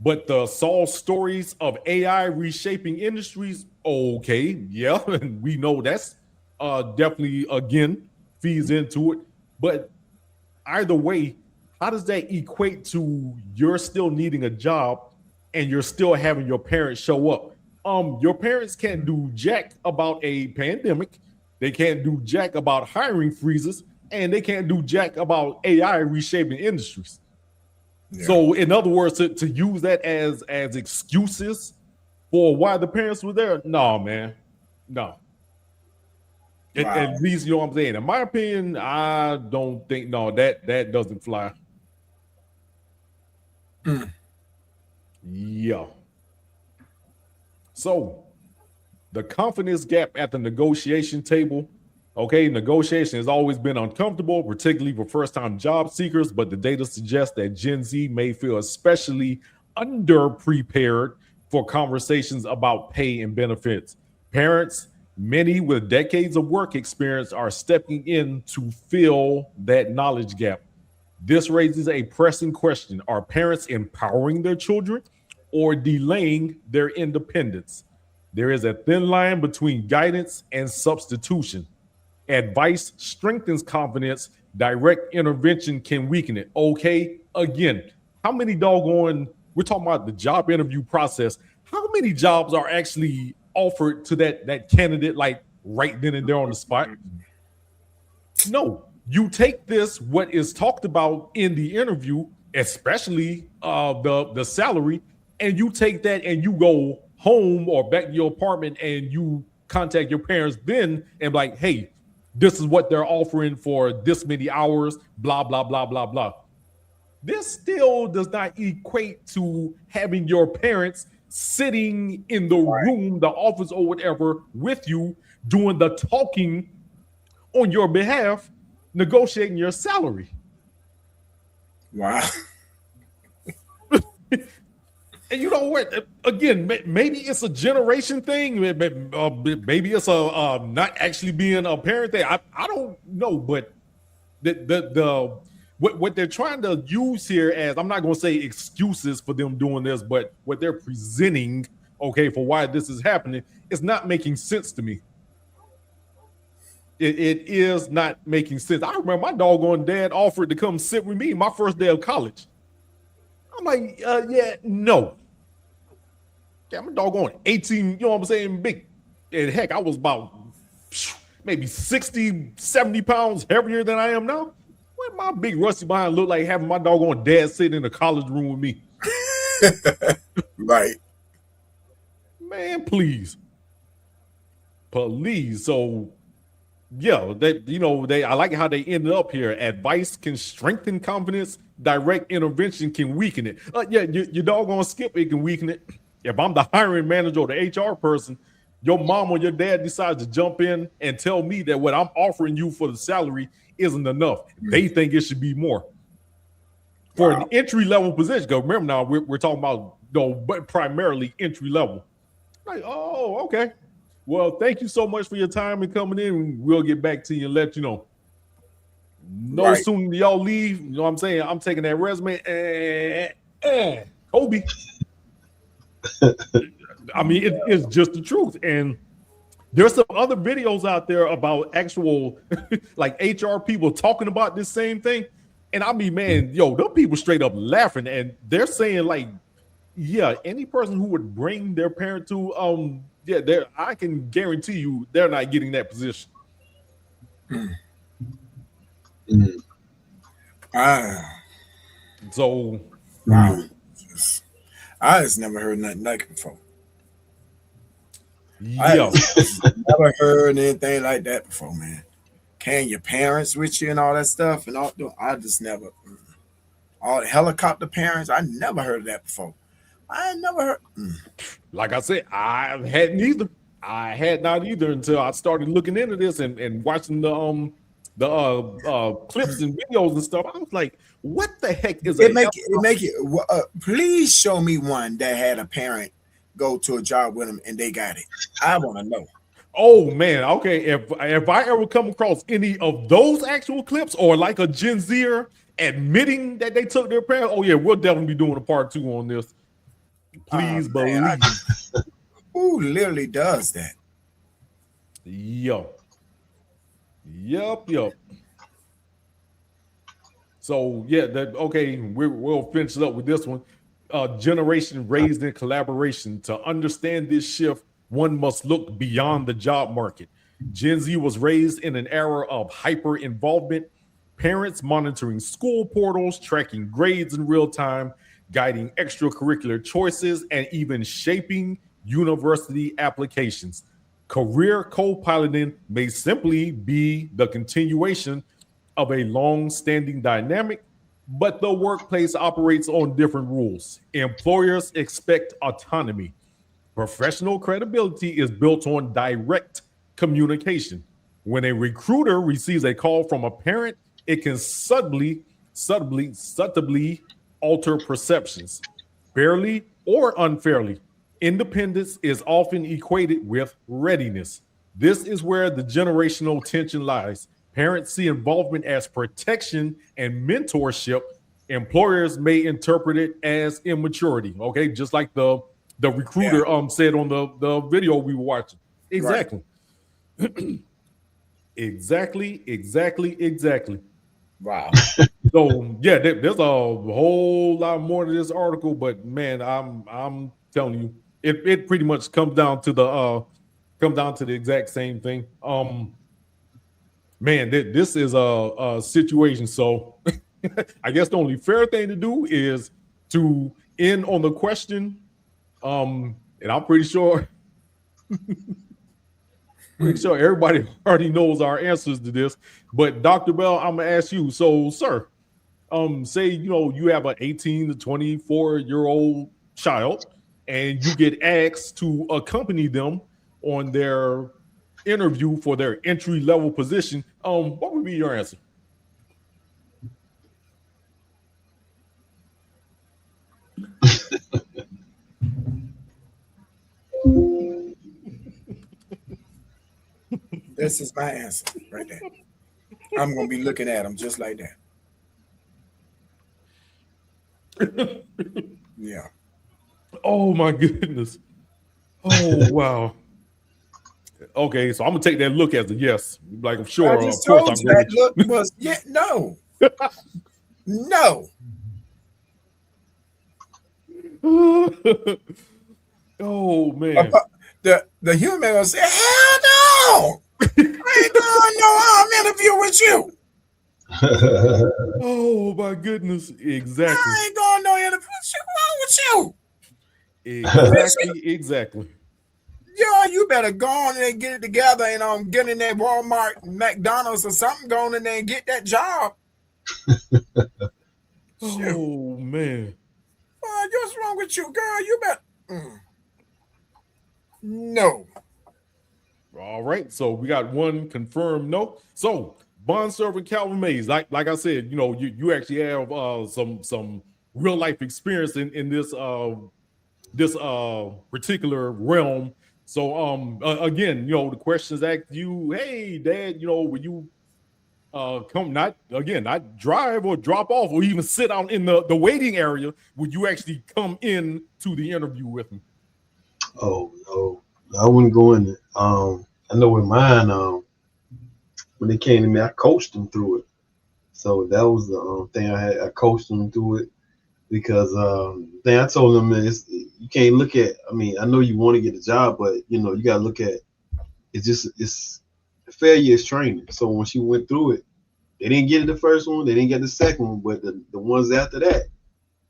But the Saul stories of AI reshaping industries, okay, yeah, we know that's definitely, again, feeds into it. But either way, how does that equate to you're still needing a job and you're still having your parents show up? Your parents can't do jack about a pandemic. They can't do jack about hiring freezes, and they can't do jack about AI reshaping industries. Yeah. So, in other words, to use that as excuses for why the parents were there, no, man, no. Wow. At least, you know what I'm saying. In my opinion, I don't think that doesn't fly. Yeah. So, the confidence gap at the negotiation table. Okay, negotiation has always been uncomfortable, particularly for first-time job seekers, but the data suggests that Gen Z may feel especially underprepared for conversations about pay and benefits. Parents, many with decades of work experience, are stepping in to fill that knowledge gap. This raises a pressing question. Are parents empowering their children or delaying their independence? There is a thin line between guidance and substitution. Advice strengthens confidence. Direct intervention can weaken it. Okay, again, how many we're talking about the job interview process. How many jobs are actually offered to that candidate, like right then and there on the spot? No, you take what is talked about in the interview, especially the salary, and you take that and you go home or back to your apartment and you contact your parents then and be like, hey, this is what they're offering for this many hours, blah, blah, blah, blah, blah. This still does not equate to having your parents sitting in the room, the office or whatever with you, doing the talking on your behalf, negotiating your salary. Wow. And you know what? Again, maybe it's a generation thing. Maybe it's a not actually being a parent thing. I don't know, but what they're trying to use here as, I'm not going to say excuses for them doing this, but what they're presenting, okay, for why this is happening, is not making sense to me. It is not making sense. I remember my doggone dad offered to come sit with me my first day of college. I'm like, yeah, no. Yeah, I'm a doggone 18, you know what I'm saying, big. And heck, I was about maybe 60, 70 pounds heavier than I am now. What my big rusty behind look like having my doggone dad sitting in the college room with me? Right. Man, please. So yeah, I like how they ended up here. Advice can strengthen confidence. Direct intervention can weaken it. Yeah, your doggone skip, it can weaken it. If I'm the hiring manager or the HR person, your mom or your dad decides to jump in and tell me that what I'm offering you for the salary isn't enough. They think it should be more. For an entry level position, because remember now we're talking about but primarily entry level. Like, oh, okay. Well, thank you so much for your time and coming in. We'll get back to you and let you know. No sooner do y'all leave, you know what I'm saying? I'm taking that resume and Kobe. I mean, it's just the truth. And there's some other videos out there about actual like HR people talking about this same thing. And I mean, man, them people straight up laughing, and they're saying like, yeah, any person who would bring their parent to I can guarantee you they're not getting that position. So wow. I just never heard nothing like it before. Yeah. I never heard anything like that before, man. Can your parents with you and all that stuff and all? I just never. All the helicopter parents, I never heard of that before. I never heard. Like I said, I hadn't either. I had not either until I started looking into this and watching the clips and videos and stuff. I was like, what the heck is it? Please show me one that had a parent go to a job with them and they got it. I want to know. Oh man, okay. If I ever come across any of those actual clips or like a Gen Zer admitting that they took their parents, oh yeah, we'll definitely be doing a part 2 on this. Please believe. Who literally does that? Yep. So yeah, we'll finish it up with this one. Generation raised in collaboration. To understand this shift, one must look beyond the job market. Gen Z was raised in an era of hyper involvement, parents monitoring school portals, tracking grades in real time, guiding extracurricular choices, and even shaping university applications. Career co-piloting may simply be the continuation of a long-standing dynamic, but the workplace operates on different rules. Employers expect autonomy. Professional credibility is built on direct communication. When a recruiter receives a call from a parent, it can subtly alter perceptions, fairly or unfairly. Independence is often equated with readiness. This is where the generational tension lies. Parents see involvement as protection and mentorship. Employers may interpret it as immaturity. Okay, just like the recruiter said on the video we were watching. Exactly. Right. Exactly. Wow. So yeah, there's a whole lot more to this article, but man, I'm telling you, it pretty much comes down to the exact same thing. Man, this is a situation. So I guess the only fair thing to do is to end on the question. And I'm pretty sure everybody already knows our answers to this. But Dr. Bell, I'm gonna ask you. So, sir, say you have an 18 to 24-year-old child, and you get asked to accompany them on their interview for their entry-level position. What would be your answer? This is my answer right there. I'm gonna be looking at them just like that. Yeah. Oh my goodness. Oh wow. Okay, so I'm gonna take that look as a yes. Like I'm sure. I just told you that look was no. No. Oh man. The human will say, hell no. I ain't going no arm interview with you. Oh my goodness. Exactly. I ain't going no interview. What's wrong with you? Exactly. Yeah, you better go on and get it together and get in that Walmart, McDonald's, or something. Go in there and get that job. Oh man. What's wrong with you, girl? You better. No. All right. So we got one confirmed no. So bond servant Calvin Mays, like I said, you actually have some real life experience in this particular realm. So again, the questions asked you, hey dad, will you not drive or drop off or even sit out in the waiting area? Would you actually come in to the interview with me? Oh no, I wouldn't go in there. I know with mine, when they came to me, I coached them through it. So that was the thing I had. I coached them through it because thing I told them is you can't look at. I mean, I know you want to get a job, but you got to look at it's failure is training. So when she went through it, they didn't get it the first one, they didn't get the second one, but the ones after that,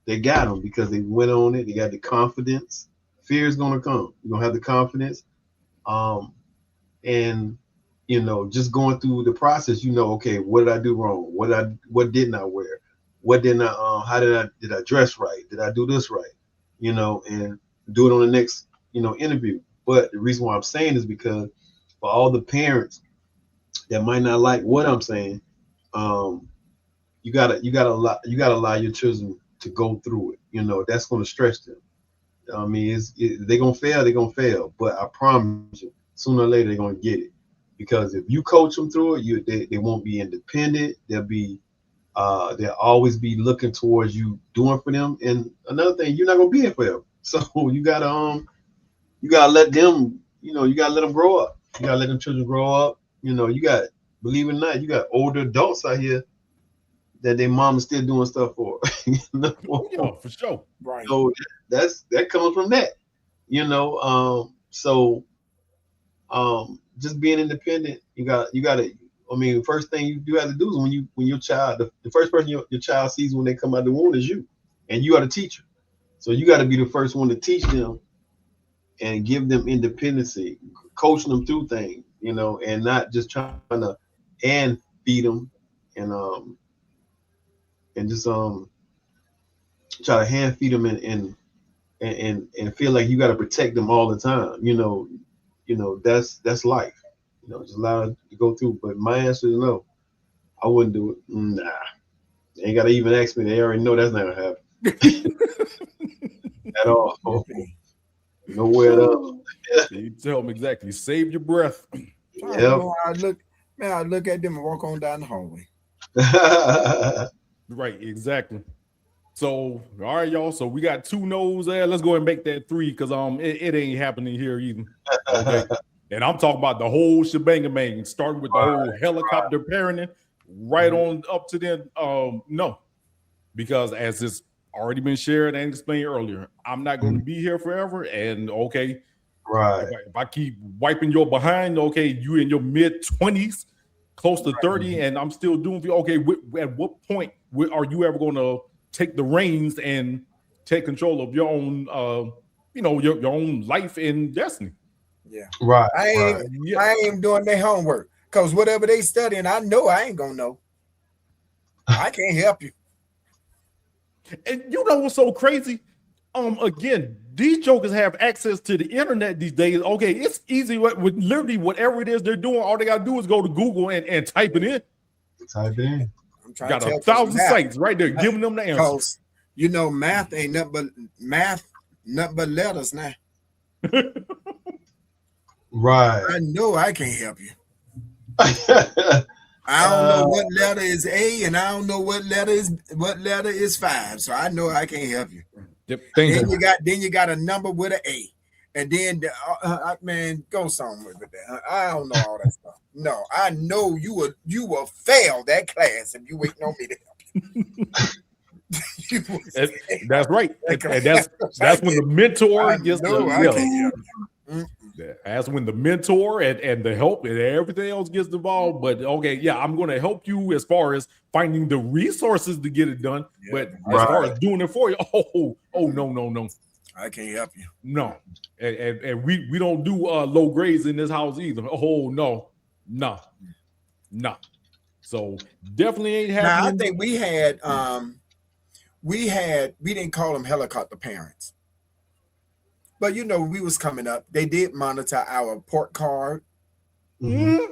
they got them because they went on it. They got the confidence. Fear is gonna come. You're gonna have the confidence, and just going through the process. Okay, what did I do wrong? What didn't I wear? What didn't I? How did I dress right? Did I do this right? And do it on the next interview. But the reason why I'm saying is because for all the parents that might not like what I'm saying, you gotta allow your children to go through it. That's gonna stretch them. I mean, they're gonna fail, but I promise you, sooner or later they're gonna get it. Because if you coach them through it, they won't be independent. They'll always be looking towards you doing for them. And another thing, you're not gonna be here forever. So you gotta let them, you gotta let them grow up. You gotta let them children grow up. Believe it or not, you got older adults out here that their mom is still doing stuff for. Yeah, for sure. Right. So that comes from that. So just being independent, you gotta. I mean, the first thing you have to do is when your child, the first person your child sees when they come out of the womb is you, and you are the teacher. So you got to be the first one to teach them and give them independency, coach them through things, and not just trying to and feed them and just try to hand feed them and feel like you got to protect them all the time. That's life. Just allow it to go through. But my answer is no. I wouldn't do it. Nah. They ain't got to even ask me. They already know that's not gonna happen. At all. Nowhere else. You tell them exactly. Save your breath. Yep. I look at them and walk on down the hallway. Right, exactly. So, all right, y'all. So we got 2 no's there. Let's go ahead and make that 3 because it ain't happening here either. Okay. And I'm talking about the whole shebang bang, starting with the whole helicopter parenting, right on up to then. No, because as it's already been shared and explained earlier, I'm not going to be here forever. And okay, right. If I keep wiping your behind, okay, you in your mid-20s, close to 30, and I'm still doing. Okay, at what point are you ever going to take the reins and take control of your own, your own life and destiny? Yeah, right. I ain't doing their homework because whatever they studying, I know I ain't gonna know. I can't help you. And you know what's so crazy? Again, these jokers have access to the internet these days. Okay, it's easy with literally whatever it is they're doing. All they gotta do is go to Google and type it in. Type it in. I'm trying Got to 1,000 sites right there giving them the answers. Because math ain't nothing but letters now. Right. I know I can't help you. I don't know what letter is A, and I don't know what letter is 5. So I know I can't help you. Then you got a number with an A, and then man, go somewhere with that. I don't know all that stuff. No, I know you will fail that class if you waiting on me to help you. That's right. And that's when the mentor gets the That's when the mentor and the help and everything else gets involved. But okay, yeah, I'm going to help you as far as finding the resources to get it done. Yeah, but as far as doing it for you, no. I can't help you. No, and we don't do low grades in this house either. Oh no. So definitely ain't happening. Now I think we didn't call them helicopter parents, but you know, we was coming up. They did monitor our report card because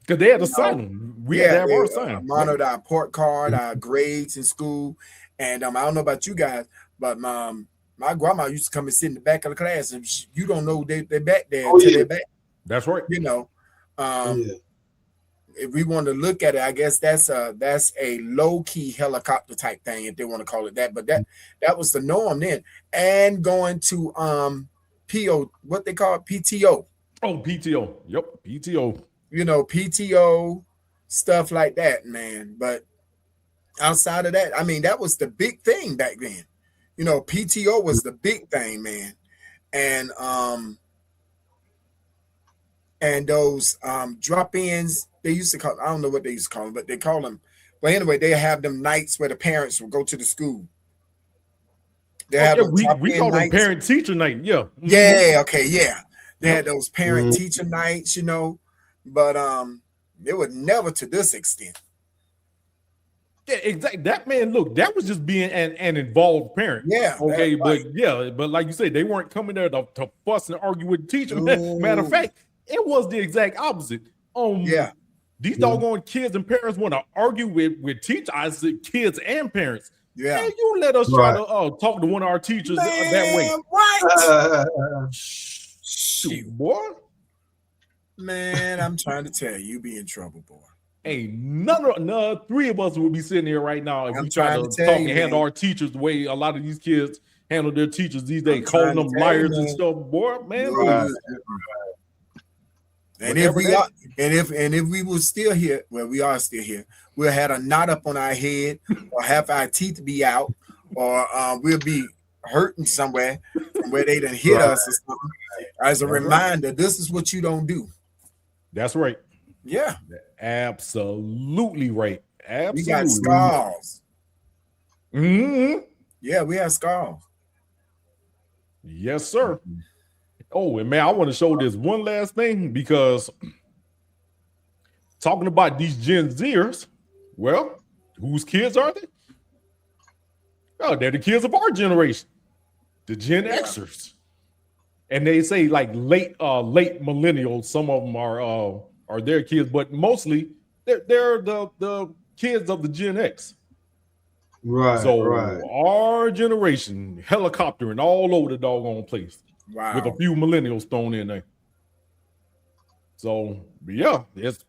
they had to sign them. We had to have our sign. Monitored our report card, our grades in school, and I don't know about you guys, but my grandma used to come and sit in the back of the class, and you don't know they're back there until they're back. That's right. You know, if we want to look at it, I guess that's a low key helicopter type thing, if they want to call it that. But that was the norm then. And going to PO, what they call it, PTO. Oh, PTO. Yep, PTO. You know, PTO stuff like that, man. But outside of that, I mean, that was the big thing back then. You know, PTO was the big thing, man. And those drop-ins, they used to call, I don't know what they used to call them, but they call them. But anyway, they have them nights where the parents will go to the school. They have we call them parent-teacher night. Yeah. Yeah. Okay. Yeah. They had those parent-teacher nights, you know, but they were never to this extent. Yeah, exactly. That man, look, that was just being an involved parent. Yeah. Okay, but like you said, they weren't coming there to fuss and argue with the teacher. Matter of fact, it was the exact opposite. These doggone kids and parents want to argue with teachers. I said kids and parents. Yeah. Man, you let us try to talk to one of our teachers that way. What? Shoot, boy. Man, I'm trying to tell you, be in trouble, boy. Hey, none three of us would be sitting here right now if we try to talk and handle our teachers the way a lot of these kids handle their teachers these days, calling them liars and stuff. Boy, man. And if we were still here, well, we are still here, we'll have a knot up on our head, or have our teeth be out, or we'll be hurting somewhere from where they done hit us or something. As a reminder, this is what you don't do. That's right. Yeah. Absolutely right. Absolutely. We got scars. Mm-hmm. Yeah, we have scars. Yes, sir. Oh, and man, I want to show this one last thing, because talking about these Gen Zers, well, whose kids are they? Oh, they're the kids of our generation, the Gen Xers. And they say like late millennials. Some of them are their kids, but mostly they're the kids of the Gen X. Right. So our generation helicoptering all over the doggone place. Wow. With a few millennials thrown in there. So yeah, it's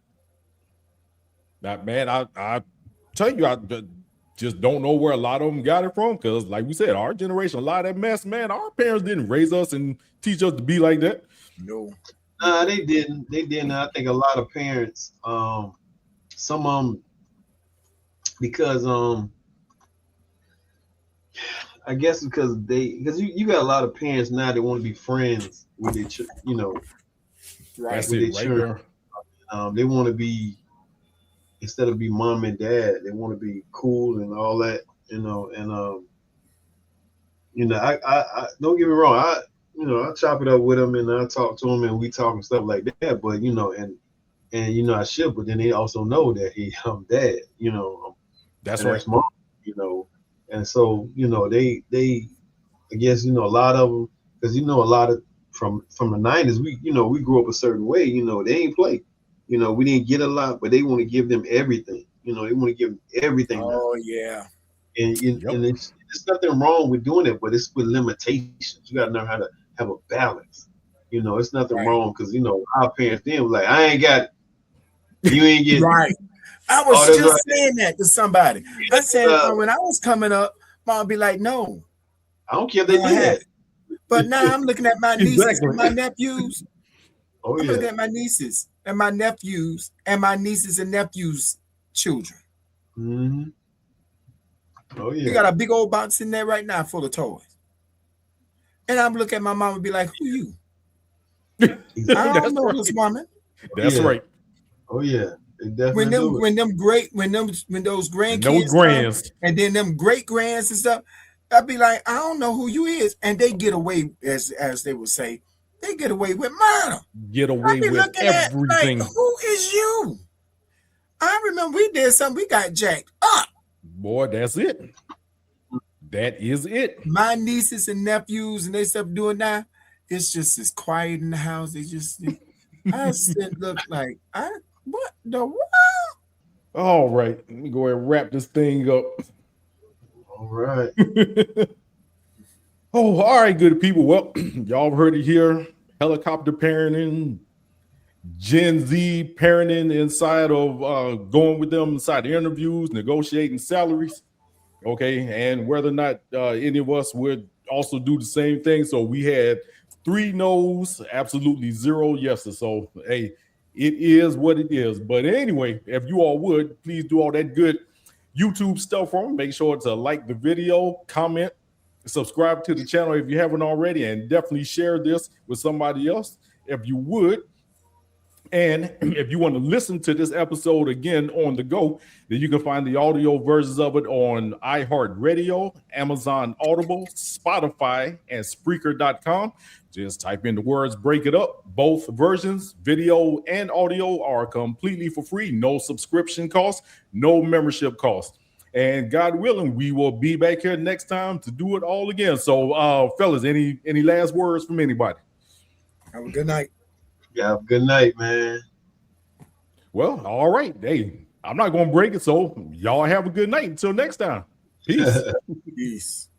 that, man. I tell you, I just don't know where a lot of them got it from, because like we said, our generation, a lot of that mess, man, our parents didn't raise us and teach us to be like that. No. They didn't. I think a lot of parents, some of them, because I guess because you got a lot of parents now that want to be friends with their That's with it, their children. They want to be, instead of be mom and dad, they want to be cool and all that, I don't get me wrong, I chop it up with them and I talk to them and we talk and stuff like that, but I should, but then they also know that I'm dad, That's right. That's mom, and so they I guess a lot of them, because a lot of from the 90s, we grew up a certain way, they ain't play, we didn't get a lot, but they want to give them everything, they want to give them everything. Oh yeah. And there's nothing wrong with doing it, but it's with limitations. You gotta know how to have a balance. It's nothing wrong, because our parents then were like, I ain't got it. You ain't getting right. I was just saying that to somebody. I said when I was coming up, mom would be like, no. I don't care if they do that. But now I'm looking at my nieces and my nephews. I'm looking at my nieces and my nephews and my nieces and nephews' children. Mm-hmm. Oh yeah. You got a big old box in there right now full of toys. And I'm looking at my mom and be like, who you? I Exactly. don't know this woman. That's Yeah. right. Oh yeah, they When definitely do it. when those And grandkids those come, grands. and then them great grands and stuff, I'd be like, I don't know who you is, and they get away, as they would say, they get away with murder. Get I away be with looking at like, everything. who is you? I remember we did something, we got jacked up. Boy, that's it. That is it. My nieces and nephews and they stuff doing now, it's just as quiet in the house. They just, I said, look like, what the world? All right. Let me go ahead and wrap this thing up. All right. Oh, all right, good people. Well, y'all heard it here. Helicopter parenting, Gen Z parenting inside of going with them inside the interviews, negotiating salaries. Okay, and whether or not any of us would also do the same thing. So we had 3 no's, absolutely 0 yeses. So hey, it is what it is. But anyway, if you all would please do all that good YouTube stuff for me. Make sure to like the video, comment, subscribe to the channel if you haven't already, and definitely share this with somebody else if you would. And if you want to listen to this episode again on the go, then you can find the audio versions of it on iHeart Radio, Amazon Audible, Spotify, and Spreaker.com. Just type in the words, break it up. Both versions, video and audio, are completely for free. No subscription cost, no membership cost. And God willing, we will be back here next time to do it all again. So, fellas, any last words from anybody? Have a good night. Yeah, have a good night, man. Well, all right. Hey, I'm not going to break it. So y'all have a good night. Until next time. Peace. Peace.